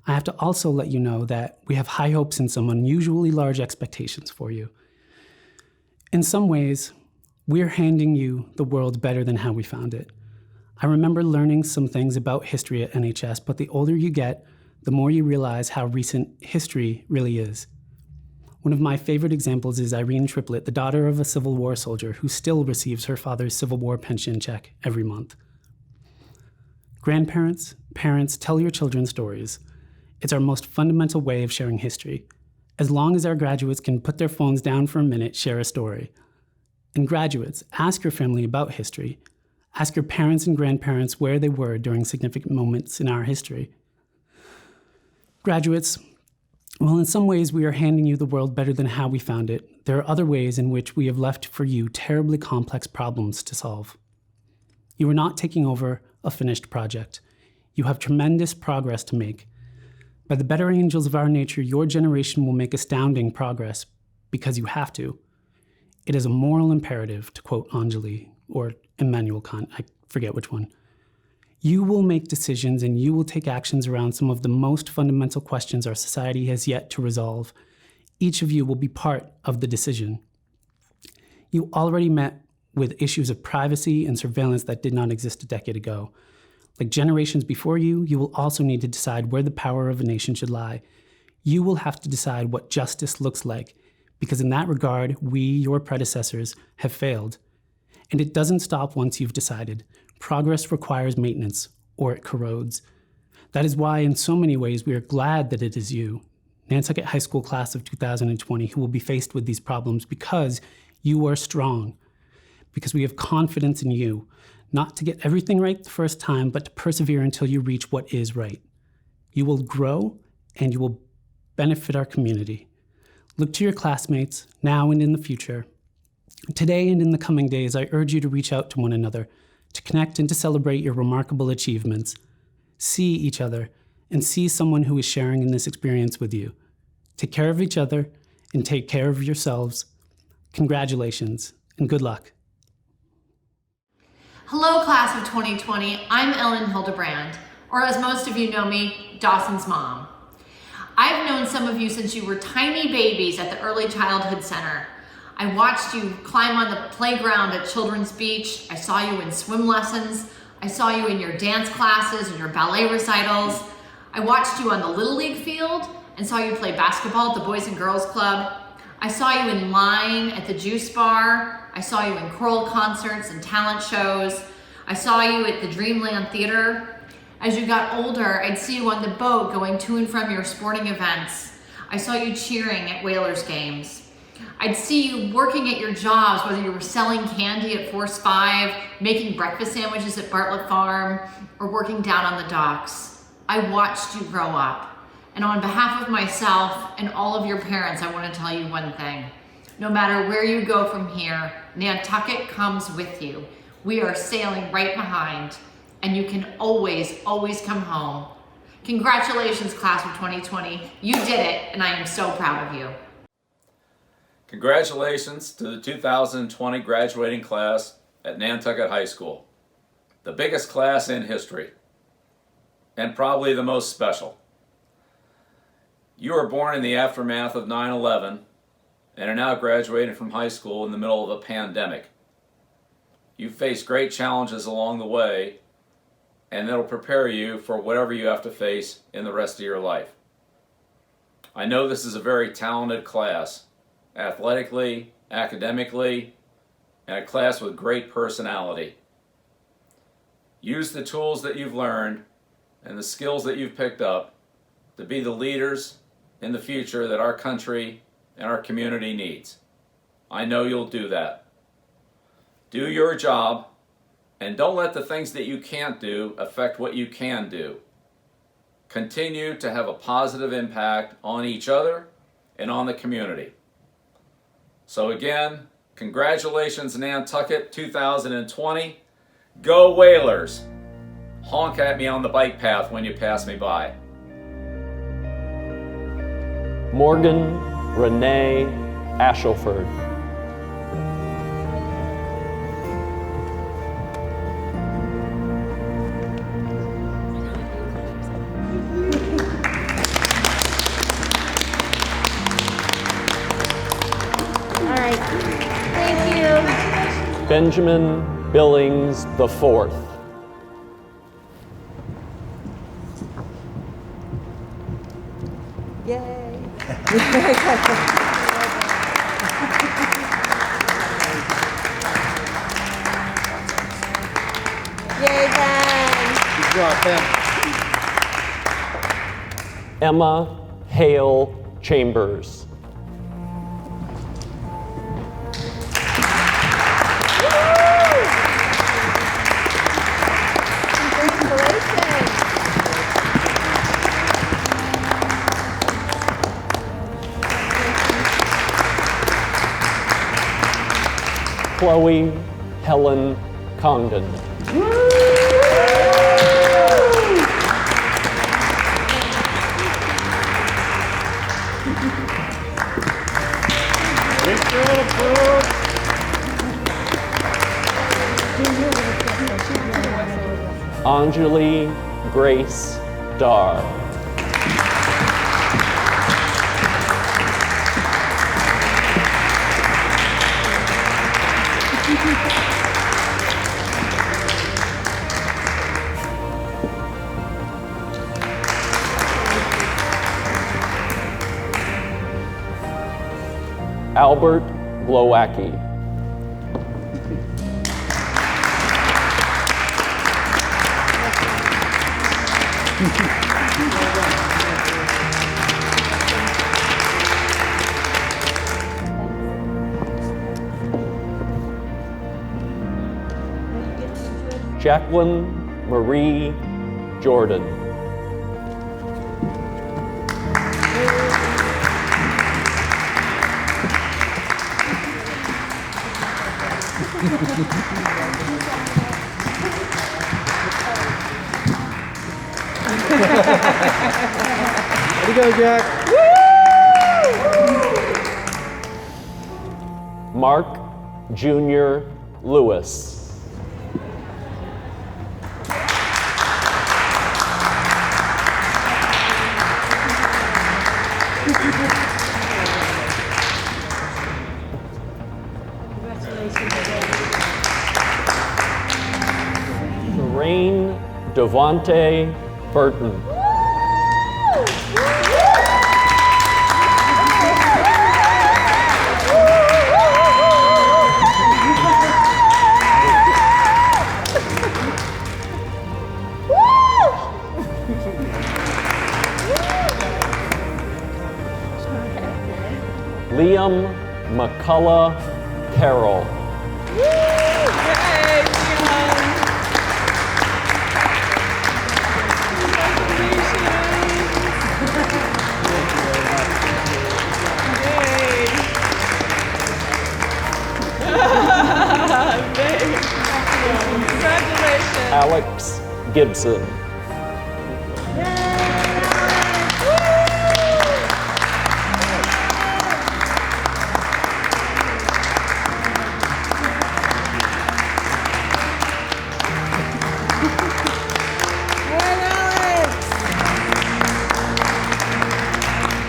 I have to also let you know that we have high hopes and some unusually large expectations for you. In some ways, we're handing you the world better than how we found it. I remember learning some things about history at NHS, but the older you get, the more you realize how recent history really is. One of my favorite examples is Irene Triplett, the daughter of a Civil War soldier who still receives her father's Civil War pension check every month. Grandparents, parents, tell your children stories. It's our most fundamental way of sharing history. As long as our graduates can put their phones down for a minute, share a story. And graduates, ask your family about history. Ask your parents and grandparents where they were during significant moments in our history. Graduates, well, in some ways we are handing you the world better than how we found it. There are other ways in which we have left for you terribly complex problems to solve. You are not taking over a finished project. You have tremendous progress to make. By the better angels of our nature, your generation will make astounding progress because you have to. It is a moral imperative, to quote Anjali, or Immanuel Kant, I forget which one. You will make decisions and you will take actions around some of the most fundamental questions our society has yet to resolve. Each of you will be part of the decision. You already met with issues of privacy and surveillance that did not exist a decade ago. Like generations before you, you will also need to decide where the power of a nation should lie. You will have to decide what justice looks like, because in that regard, we, your predecessors, have failed. And it doesn't stop once you've decided. Progress requires maintenance, or it corrodes. That is why, in so many ways, we are glad that it is you, Nantucket High School class of 2020, who will be faced with these problems because you are strong, because we have confidence in you, not to get everything right the first time, but to persevere until you reach what is right. You will grow and you will benefit our community. Look to your classmates, now and in the future. Today and in the coming days, I urge you to reach out to one another, to connect and to celebrate your remarkable achievements. See each other and see someone who is sharing in this experience with you. Take care of each other and take care of yourselves. Congratulations and good luck. Hello, class of 2020. I'm Ellen Hildebrand, or as most of you know me, Dawson's mom. I've known some of you since you were tiny babies at the Early Childhood Center. I watched you climb on the playground at Children's Beach. I saw you in swim lessons. I saw you in your dance classes and your ballet recitals. I watched you on the Little League field and saw you play basketball at the Boys and Girls Club. I saw you in line at the juice bar. I saw you in choral concerts and talent shows. I saw you at the Dreamland Theater. As you got older, I'd see you on the boat going to and from your sporting events. I saw you cheering at Whalers games. I'd see you working at your jobs, whether you were selling candy at Force 5, making breakfast sandwiches at Bartlett Farm, or working down on the docks. I watched you grow up. And on behalf of myself and all of your parents, I want to tell you one thing. No matter where you go from here, Nantucket comes with you. We are sailing right behind, and you can always, always come home. Congratulations, class of 2020. You did it, and I am so proud of you. Congratulations to the 2020 graduating class at Nantucket High School. The biggest class in history, and probably the most special. You were born in the aftermath of 9/11 and are now graduating from high school in the middle of a pandemic. You faced great challenges along the way, and that'll prepare you for whatever you have to face in the rest of your life. I know this is a very talented class, athletically, academically, and a class with great personality. Use the tools that you've learned and the skills that you've picked up to be the leaders in the future that our country and our community needs. I know you'll do that. Do your job, and don't let the things that you can't do affect what you can do. Continue to have a positive impact on each other and on the community. So again, congratulations Nantucket 2020. Go Whalers! Honk at me on the bike path when you pass me by. Morgan Renee Ashelford. Benjamin Billings IV. Yay! Yay, Ben! Good job, Ben. Emma Hale Chambers. Chloe Helen Congdon. Anjali Grace Dar. Albert Glowacki. Jacqueline Marie Jordan. Way to go, Jack. Mark Jr. Lewis. Lorraine Devonte Burton. Liam McCullough Carroll. Alex Gibson.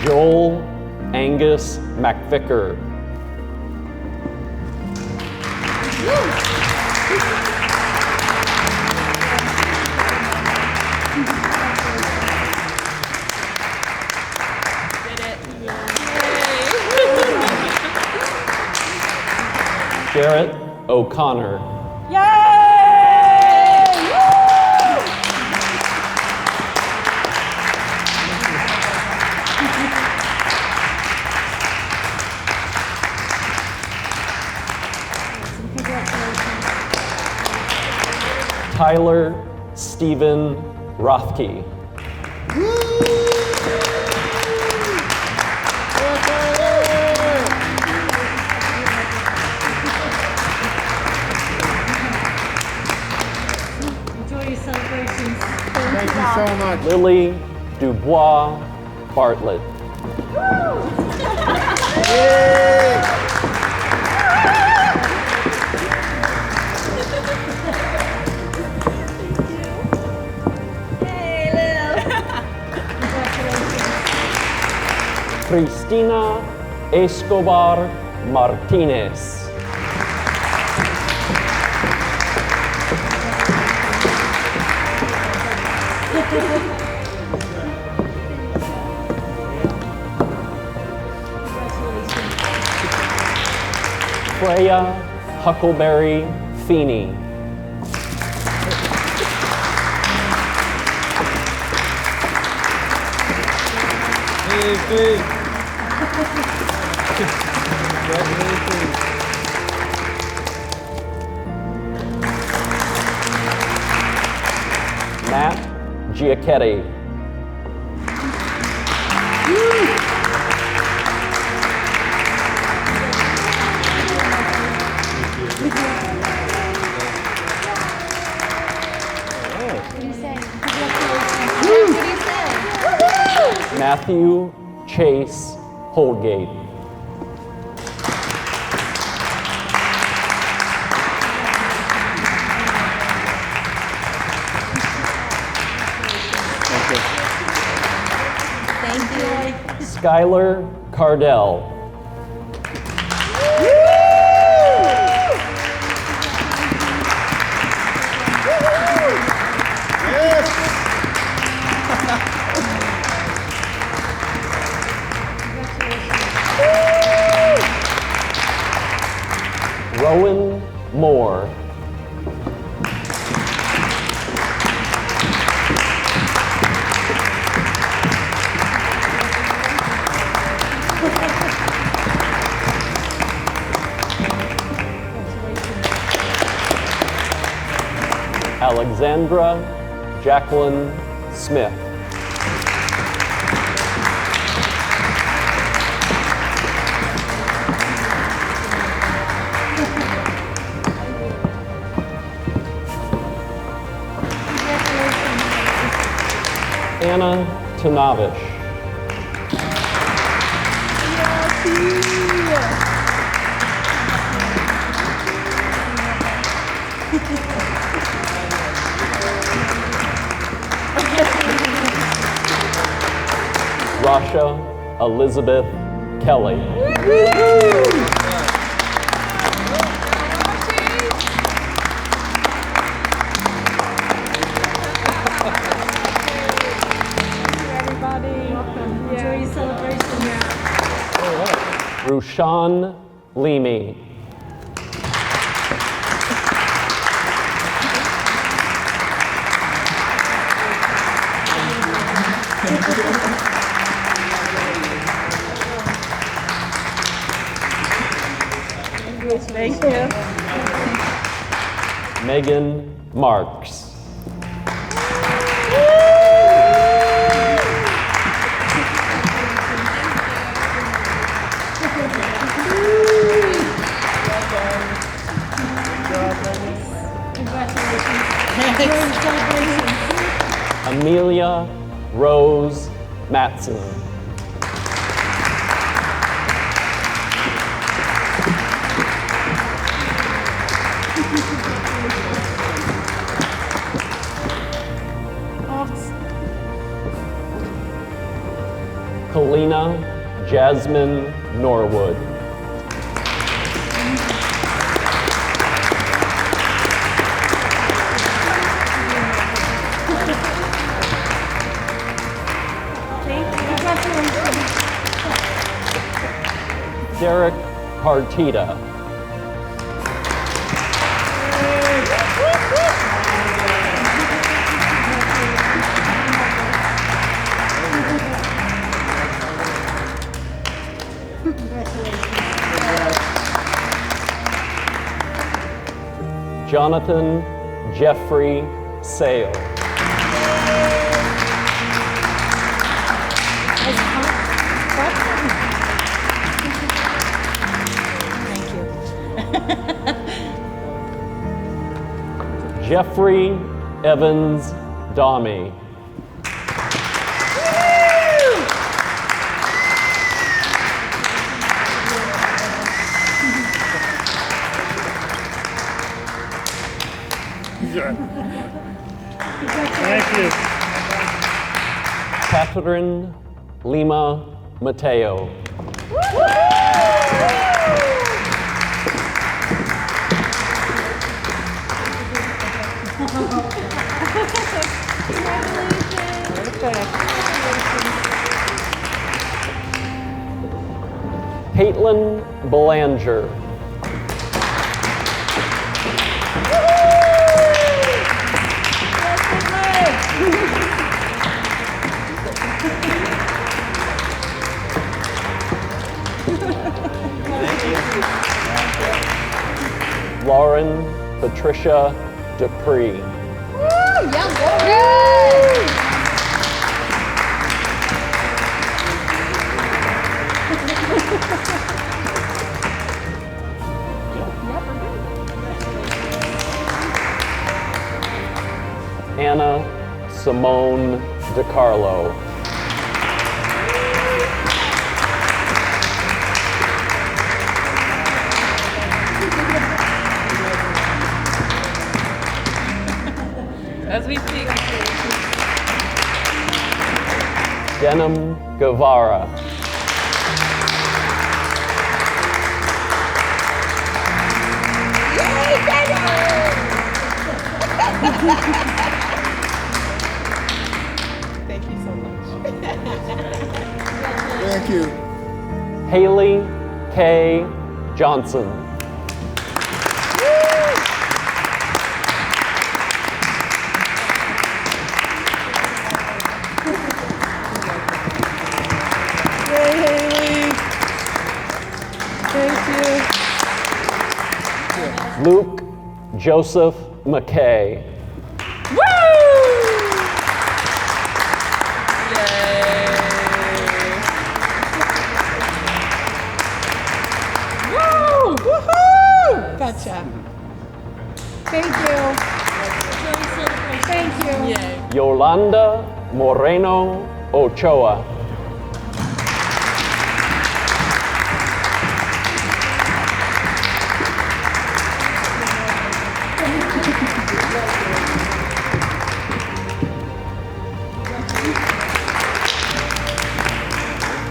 Joel Angus McVicker. Jarrett O'Connor. Tyler Stephen Rothke. Enjoy your celebrations. Thank you so much. Lily Dubois Bartlett. Cristina Escobar Martinez. Freya Huckleberry Feeney. Congratulations. Matt Giacchetti. Matthew Chase Holgate. Skylar Cardell. Rowan Moore. Alexandra Jacqueline Smith. Anna Tanavish. Rasha Elizabeth Kelly. Enjoy your celebration. Rushan Leamy. Thank you. Megan Marks. Amelia Rose Matson. Kalina Jasmine Norwood. Derek Partita. Jonathan Jeffrey Sale. Jeffrey Evans Dami. Thank you. Catherine Lima Mateo. Caitlin Belanger. Lauren Patricia Dupree. Anna Simone DiCarlo. As we speak. Denim Guevara. Thank you so much. Thank you. Haley K. Johnson. Luke Joseph McKay. Gotcha. Thank you. Thank you. Yay. Yolanda Moreno Ochoa.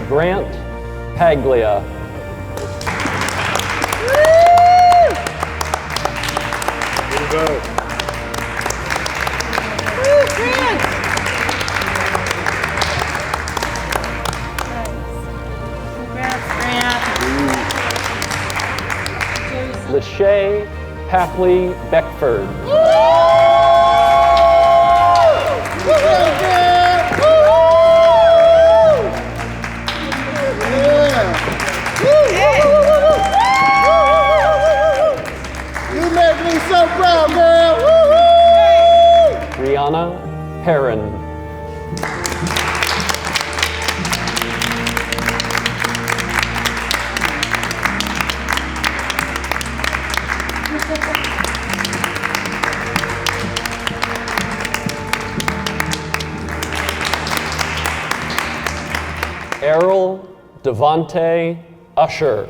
Grant Paglia. Here we go. Lachey Papley Beckford. You make me so proud, girl. Rihanna Perrin. Errol Devonte Usher.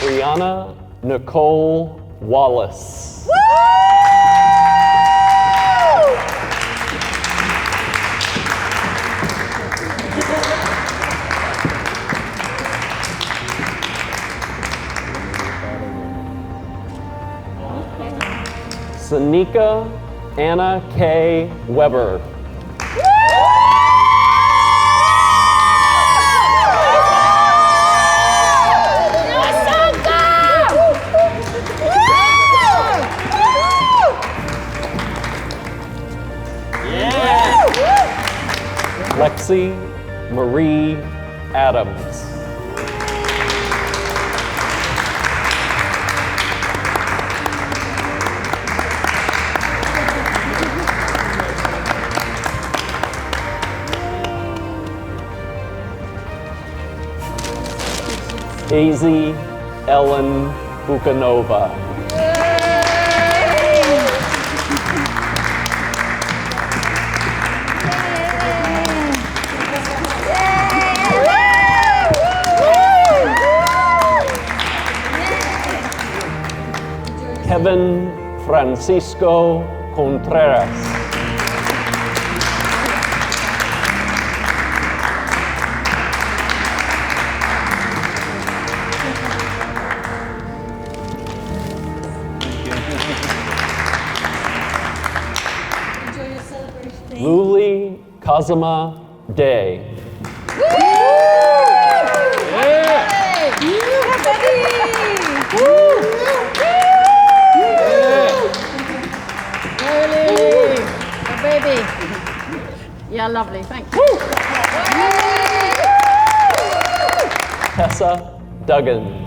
Brianna Nicole Wallace. Sanika Anna K. Weber. Rosie Marie Adams. Daisy Ellen Bukanova. Kevin Francisco Contreras. Luli Kazuma Day. Baby. Yeah, lovely. Thank you. Tessa Duggan.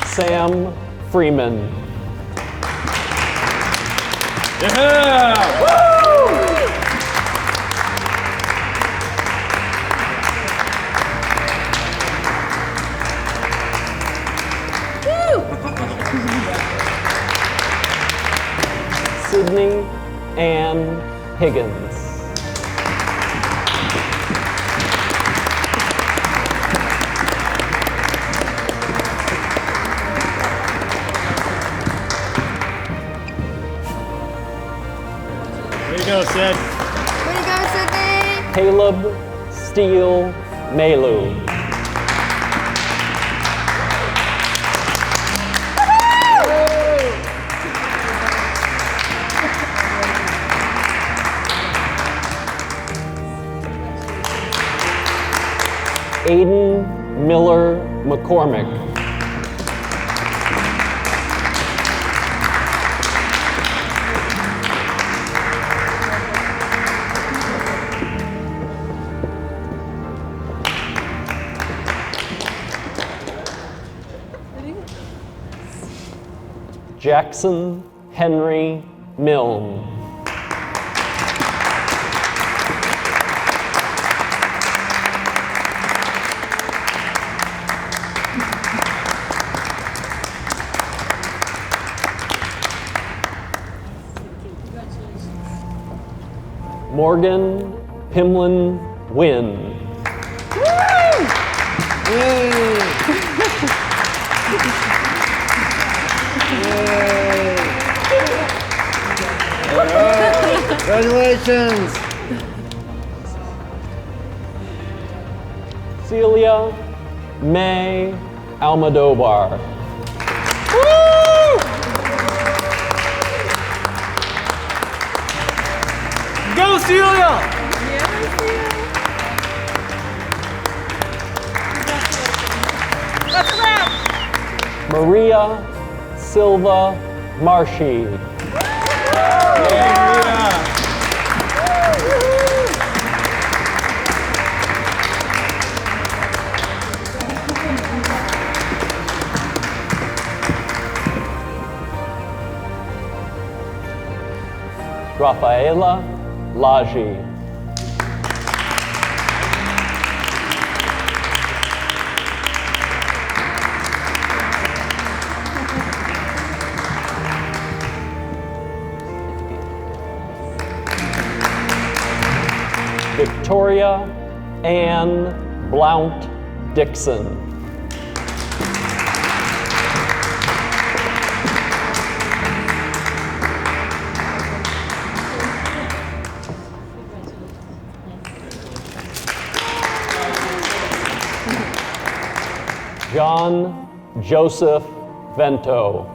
Sam Freeman. Sydney Ann Higgins. Way to go, Sid. Way to go, Sydney! Caleb Steele Melu. Aiden Miller McCormick. Jackson Henry Milne. Morgan Pimlin Wynn. Congratulations! Celia May Almodovar. Go, Celia! Maria Silva Marshy. Rafaela Laji. Victoria Ann Blount Dixon. John Joseph Vento.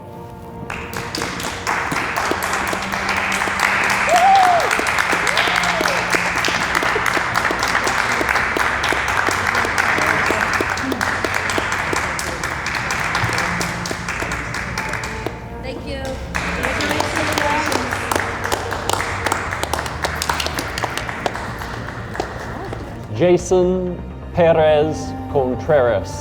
Jason Perez Contreras.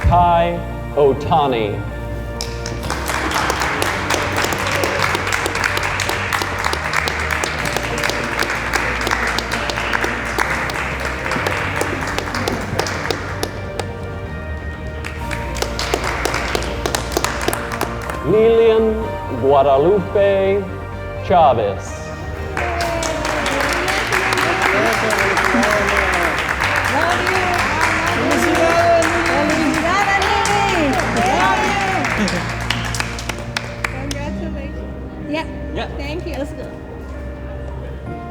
Kai Otani. Lilian Guadalupe Chavez. Yeah. Thank you. Let's go.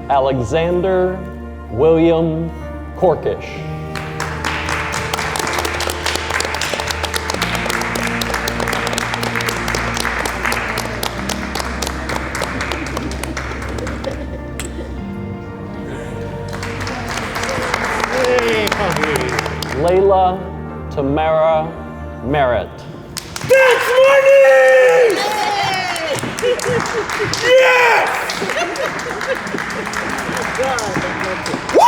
Alexander William Corkish. Layla Tamara Merritt. That's money! Yes! Woo!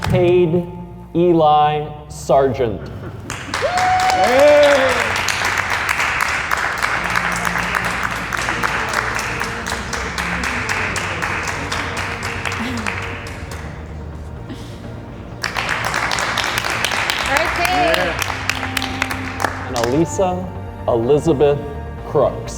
Cade Eli Sargent. And Elisa Elizabeth Crooks.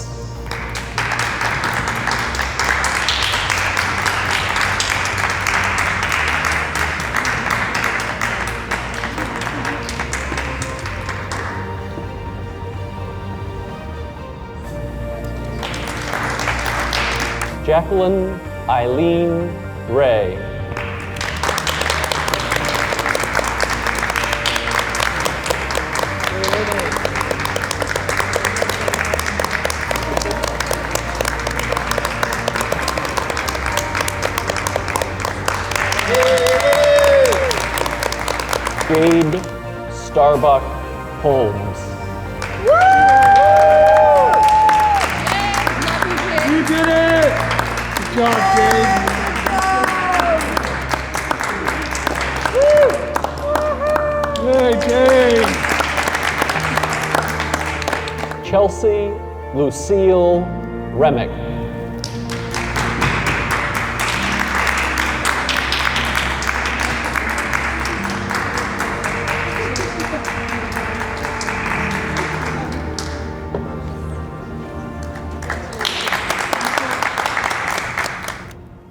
Jacqueline Eileen Ray. Jade Starbuck Holmes. You did it! Good job, Jade. Hey, Jade. Chelsea Lucille Remick.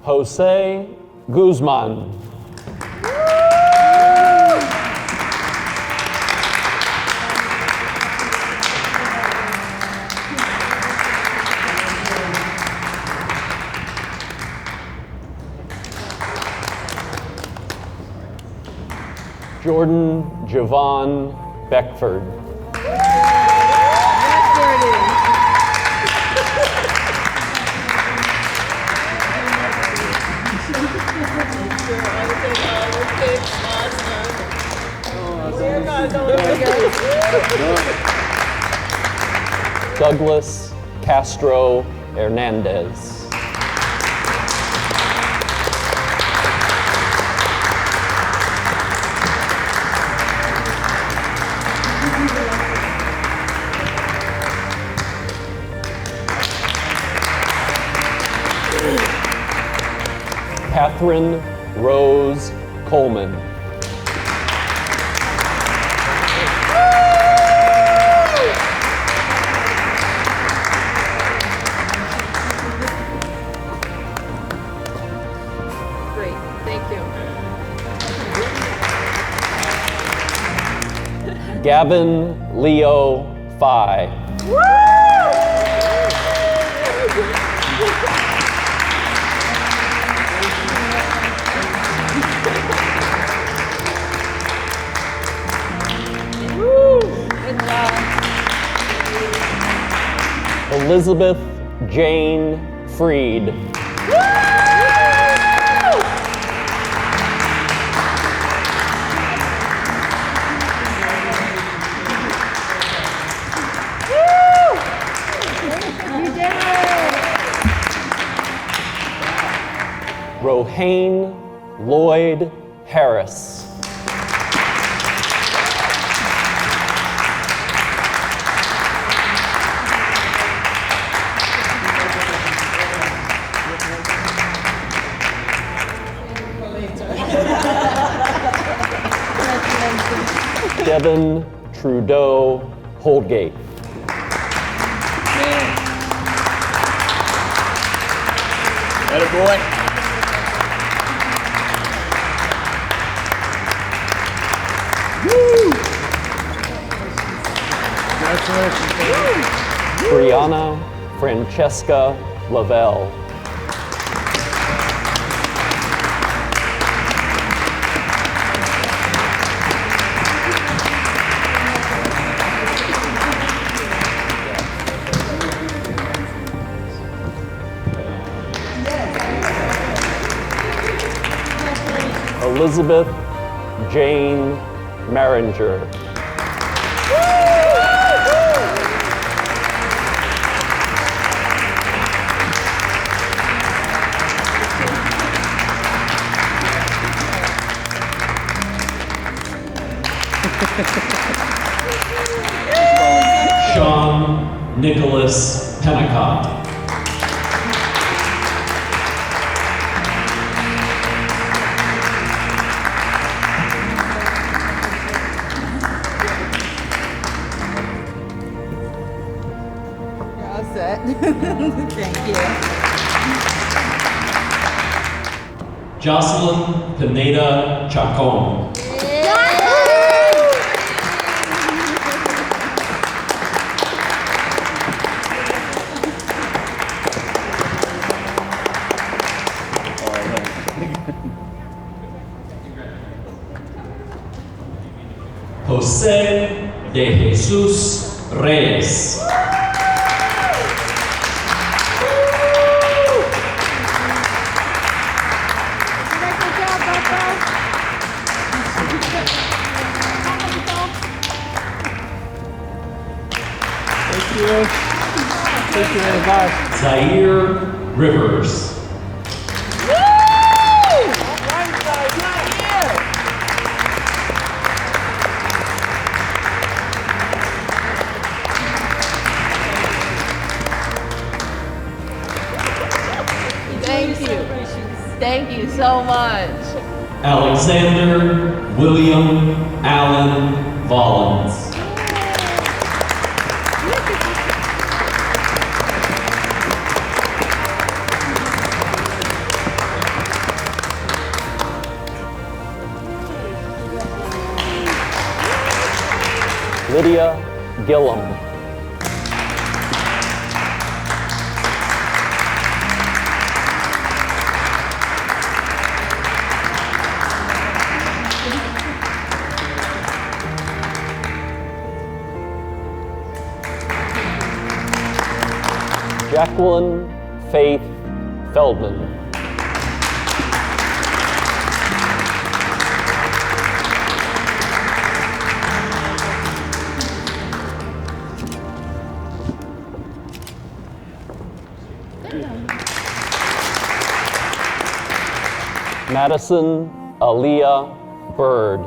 Jose Guzman. Jordan Javon Beckford. Douglas Castro Hernandez. Catherine Rose Coleman. Great. Thank you. Gavin Leo Phi. Elizabeth Jane Freed. Rohane Lloyd Harris. Devin Trudeau Holdgate. Better boy. Woo! Congratulations. Brianna Francesca Lavelle. Elizabeth Jane Maringer. Sean Nicholas Pennicott. Thank you. Jocelyn Pineda Chacon. José de Jesús Reyes. Thank you very much. Zaire Rivers. Thank you. Thank you so much. Alexander William Allen Vollins. Lydia Gillum. Jacqueline Faith Feldman. Madison Aaliyah Bird.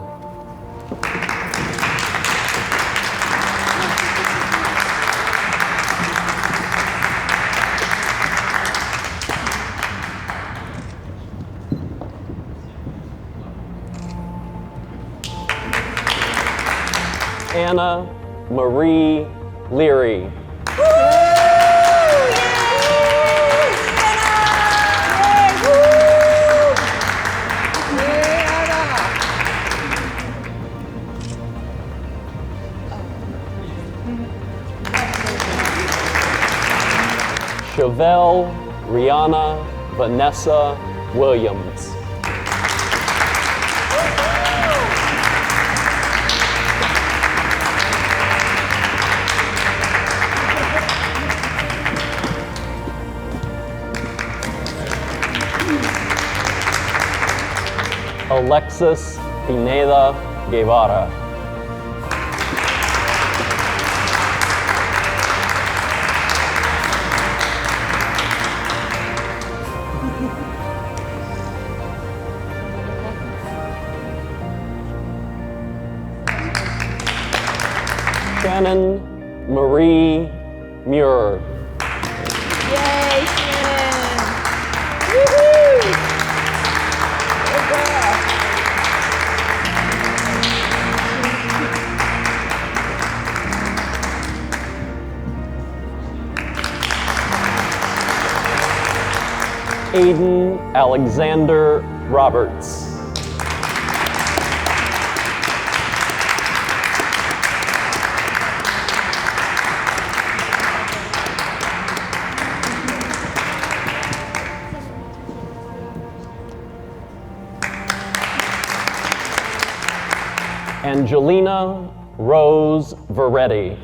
Anna Marie Leary. Chevelle Rihanna Vanessa Williams. Alexis Pineda Guevara. Shannon Marie Muir. Yay, Shannon! Woohoo! Good girl. Aiden Alexander Roberts. Angelina Rose Veretti.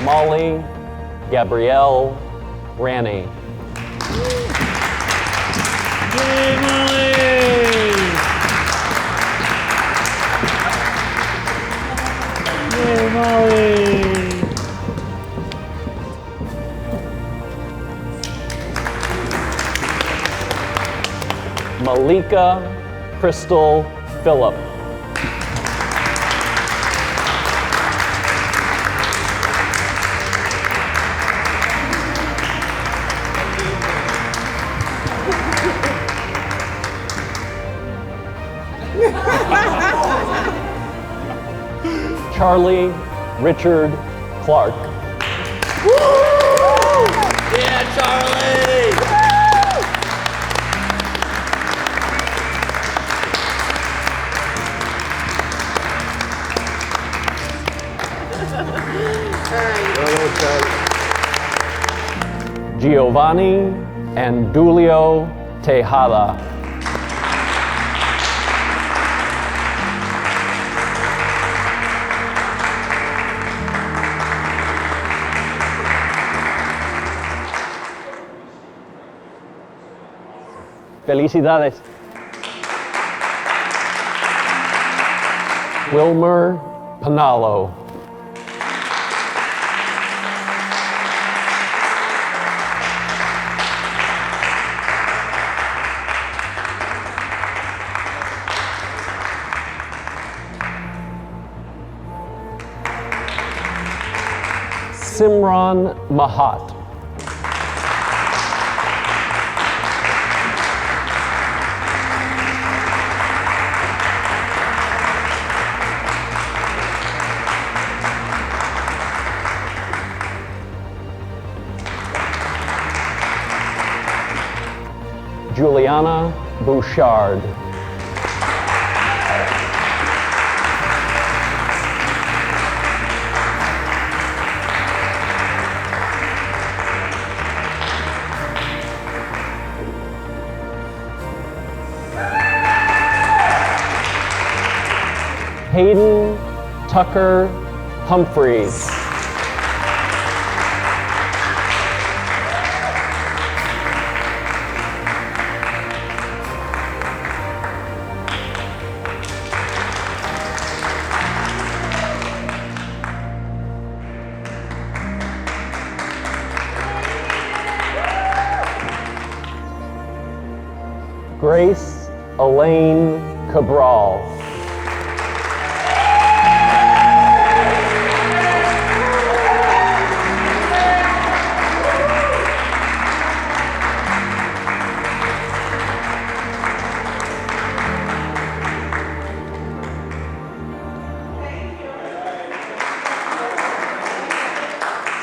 Molly Gabrielle Ranny. Malika Crystal Phillip. Charlie Richard Clark. Yeah, Charlie! Giovanni and Dulio Tejada. Felicidades. Wilmer Panalo. Simran Mahat. Juliana Bouchard. Hayden Tucker Humphreys. Grace Elaine Cabral.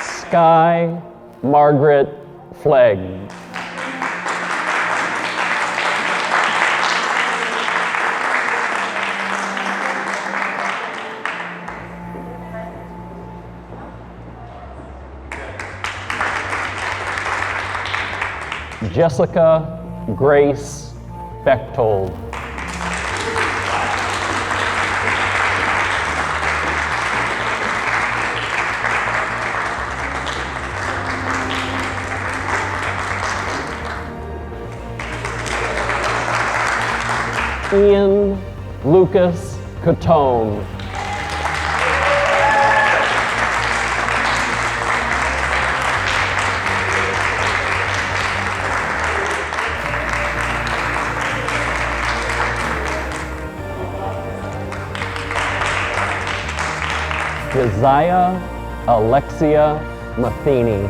Sky Margaret Flegg. Jessica Grace Bechtold. Ian Lucas Catone. Josiah Alexia Matheny.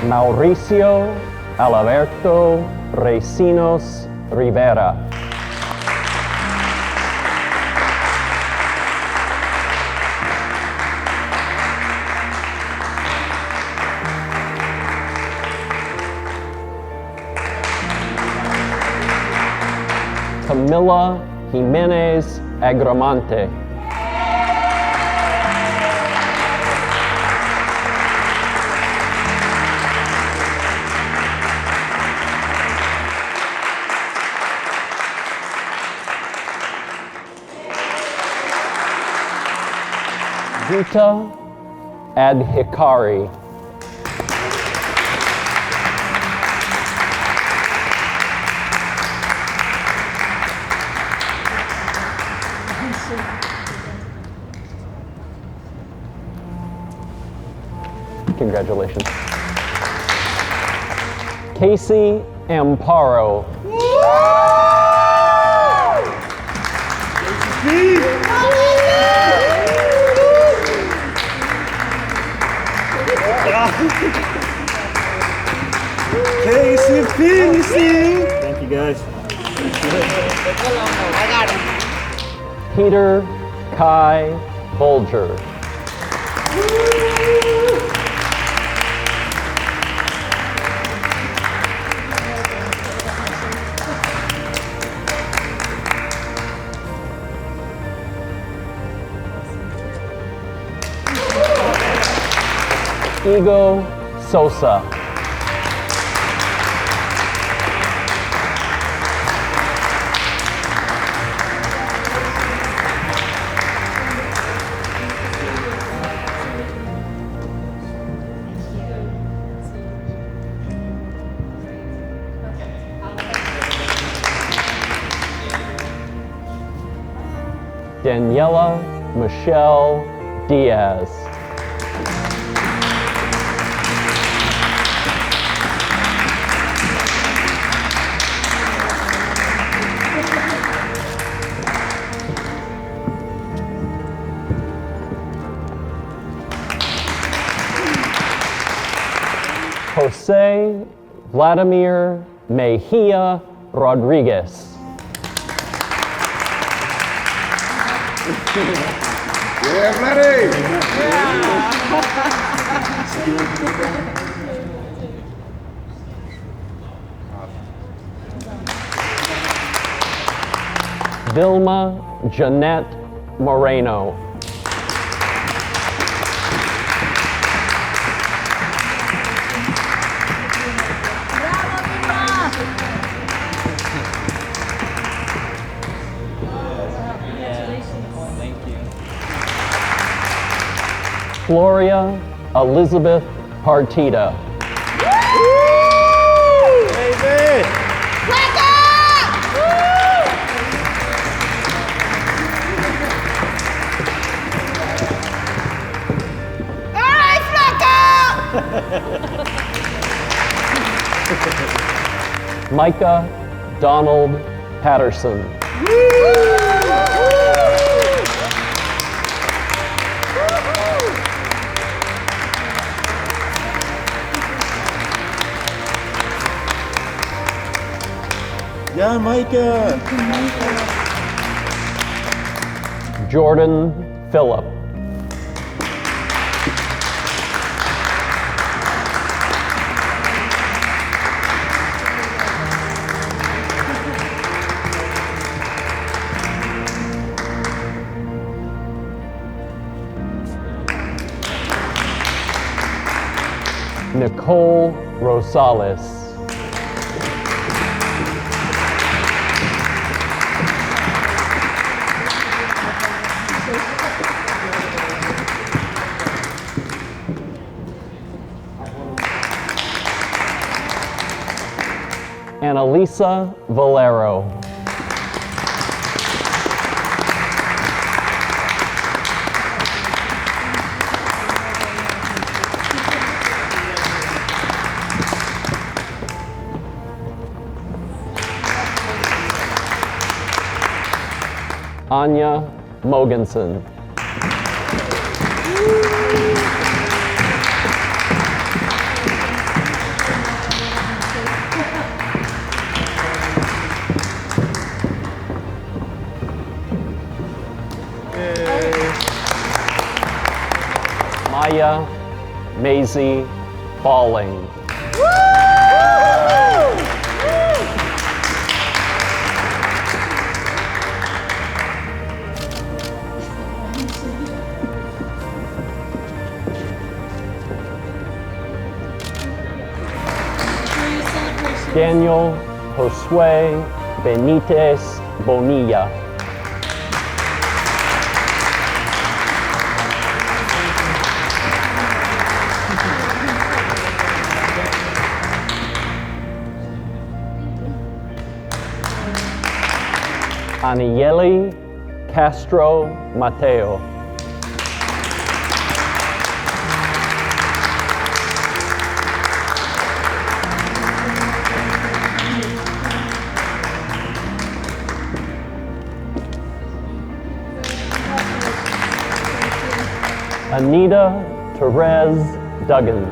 Mauricio Alberto Recinos Rivera. Camila Jimenez Agramante. Gita Adhikari. Congratulations. Casey Amparo. Casey Finising. Thank you, guys. I got him. Peter Kai Bolger. Igo Sosa. Daniela Michelle Diaz. Jose Vladimir Mejia Rodriguez. Yeah, Vladdy! Vilma Jeanette Moreno. Gloria Elizabeth Partida. Baby! All right, Flacco! Micah Donald Patterson. Yeah, Micah! Jordan Phillip. Nicole Rosales. Annalisa Valero. Anya Mogensen. Maya Maisie Balling. Daniel Josue Benitez Bonilla. Anieli Castro Mateo. Anita Therese Duggan.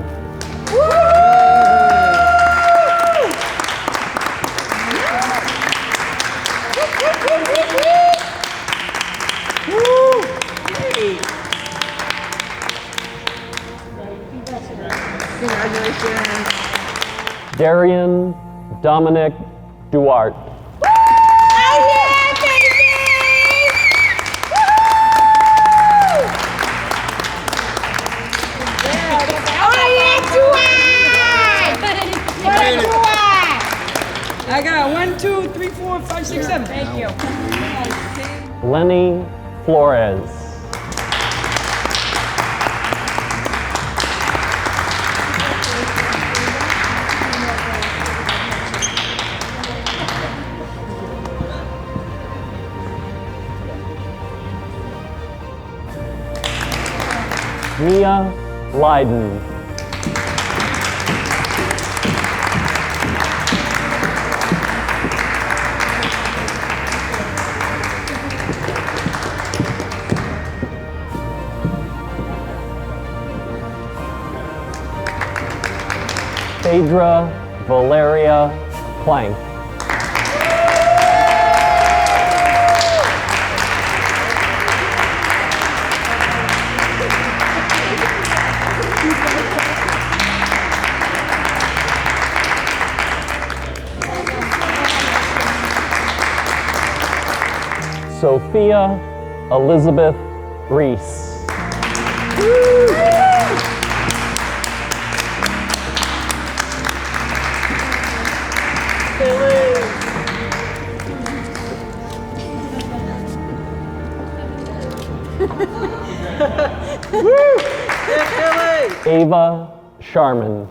Darian Dominic Duarte. I got 1, 2, 3, 4, 5, 6, 7. Thank you. Lenny Flores. Mia Leiden. Phaedra Valeria Plank. Sophia Elizabeth Reese. Ava Sharman.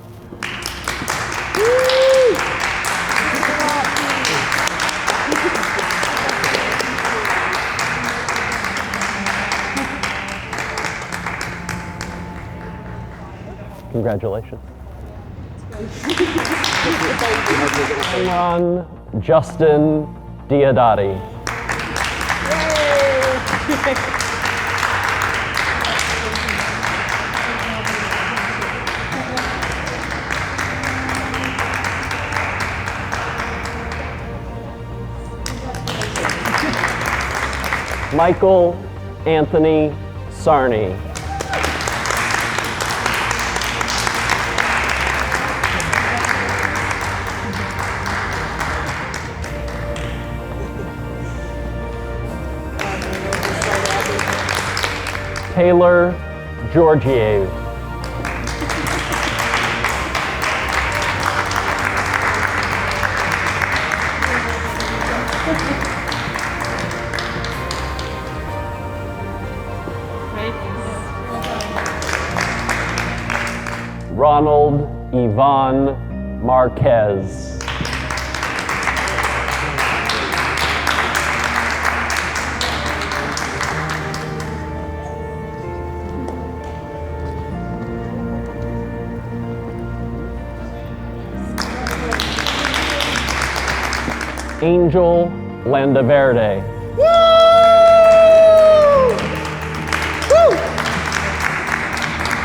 Congratulations. Imran Justin Diodati. Michael Anthony Sarney. Taylor Georgiev. Ronald Yvonne Marquez. Angel Landaverde. Woo! Woo!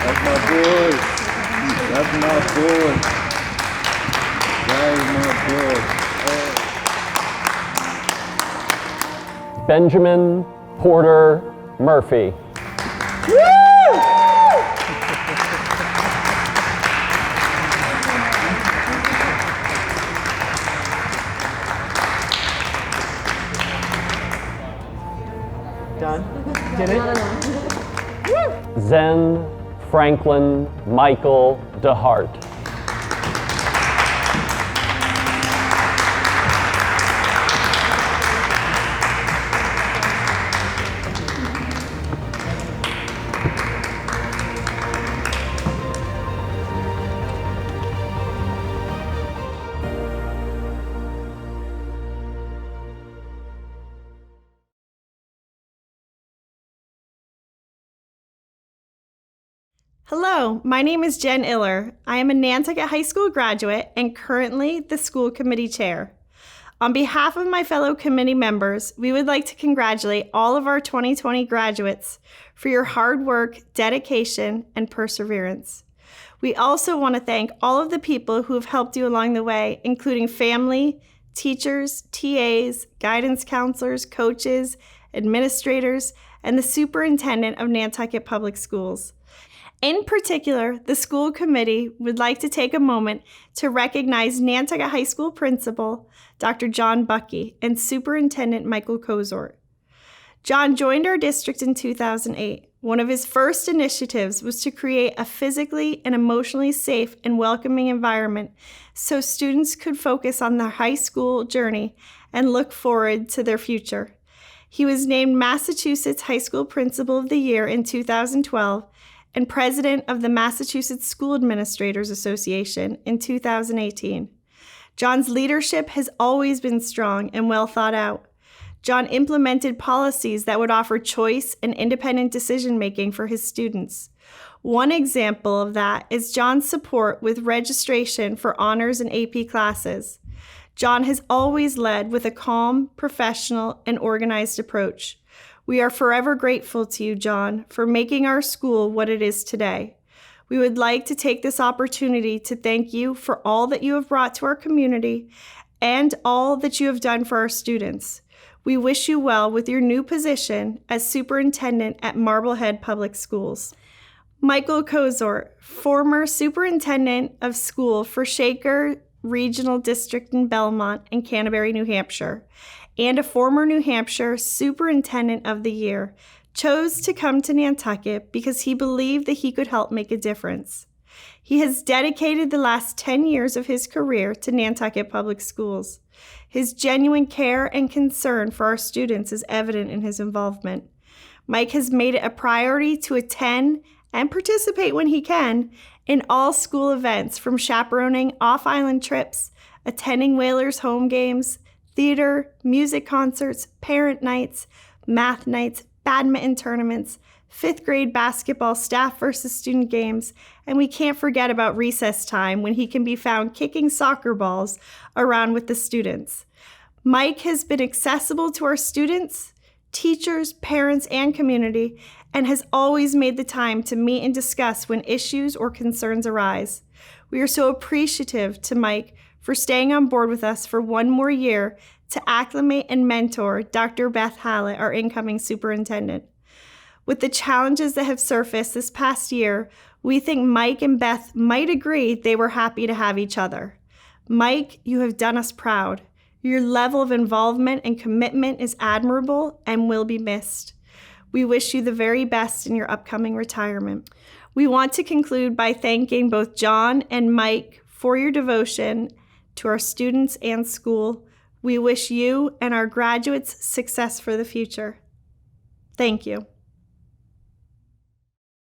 That's my boy. That's my boy. That is my boy. Benjamin Porter Murphy. Done? Did it? Zen Franklin Michael DeHart. Hello, my name is Jen Iller. I am a Nantucket High School graduate and currently the school committee chair. On behalf of my fellow committee members, we would like to congratulate all of our 2020 graduates for your hard work, dedication, and perseverance. We also want to thank all of the people who have helped you along the way, including family, teachers, TAs, guidance counselors, coaches, administrators, and the superintendent of Nantucket Public Schools. In particular, the school committee would like to take a moment to recognize Nantucket High School Principal, Dr. John Buckey, and Superintendent Michael Kozort. John joined our district in 2008. One of his first initiatives was to create a physically and emotionally safe and welcoming environment so students could focus on their high school journey and look forward to their future. He was named Massachusetts High School Principal of the Year in 2012 and president of the Massachusetts School Administrators Association in 2018. John's leadership has always been strong and well thought out. John implemented policies that would offer choice and independent decision-making for his students. One example of that is John's support with registration for honors and AP classes. John has always led with a calm, professional, and organized approach. We are forever grateful to you, John, for making our school what it is today. We would like to take this opportunity to thank you for all that you have brought to our community and all that you have done for our students. We wish you well with your new position as superintendent at Marblehead Public Schools. Michael Kozort, former superintendent of school for Shaker Regional District in Belmont and Canterbury, New Hampshire, and a former New Hampshire Superintendent of the Year, chose to come to Nantucket because he believed that he could help make a difference. He has dedicated the last 10 years of his career to Nantucket Public Schools. His genuine care and concern for our students is evident in his involvement. Mike has made it a priority to attend and participate when he can in all school events, from chaperoning off-island trips, attending Whalers home games, theater, music concerts, parent nights, math nights, badminton tournaments, 5th grade basketball staff versus student games, and we can't forget about recess time when he can be found kicking soccer balls around with the students. Mike has been accessible to our students, teachers, parents, and community, and has always made the time to meet and discuss when issues or concerns arise. We are so appreciative to Mike for staying on board with us for one more year to acclimate and mentor Dr. Beth Hallett, our incoming superintendent. With the challenges that have surfaced this past year, we think Mike and Beth might agree they were happy to have each other. Mike, you have done us proud. Your level of involvement and commitment is admirable and will be missed. We wish you the very best in your upcoming retirement. We want to conclude by thanking both John and Mike for your devotion to our students and school. We wish you and our graduates success for the future. Thank you.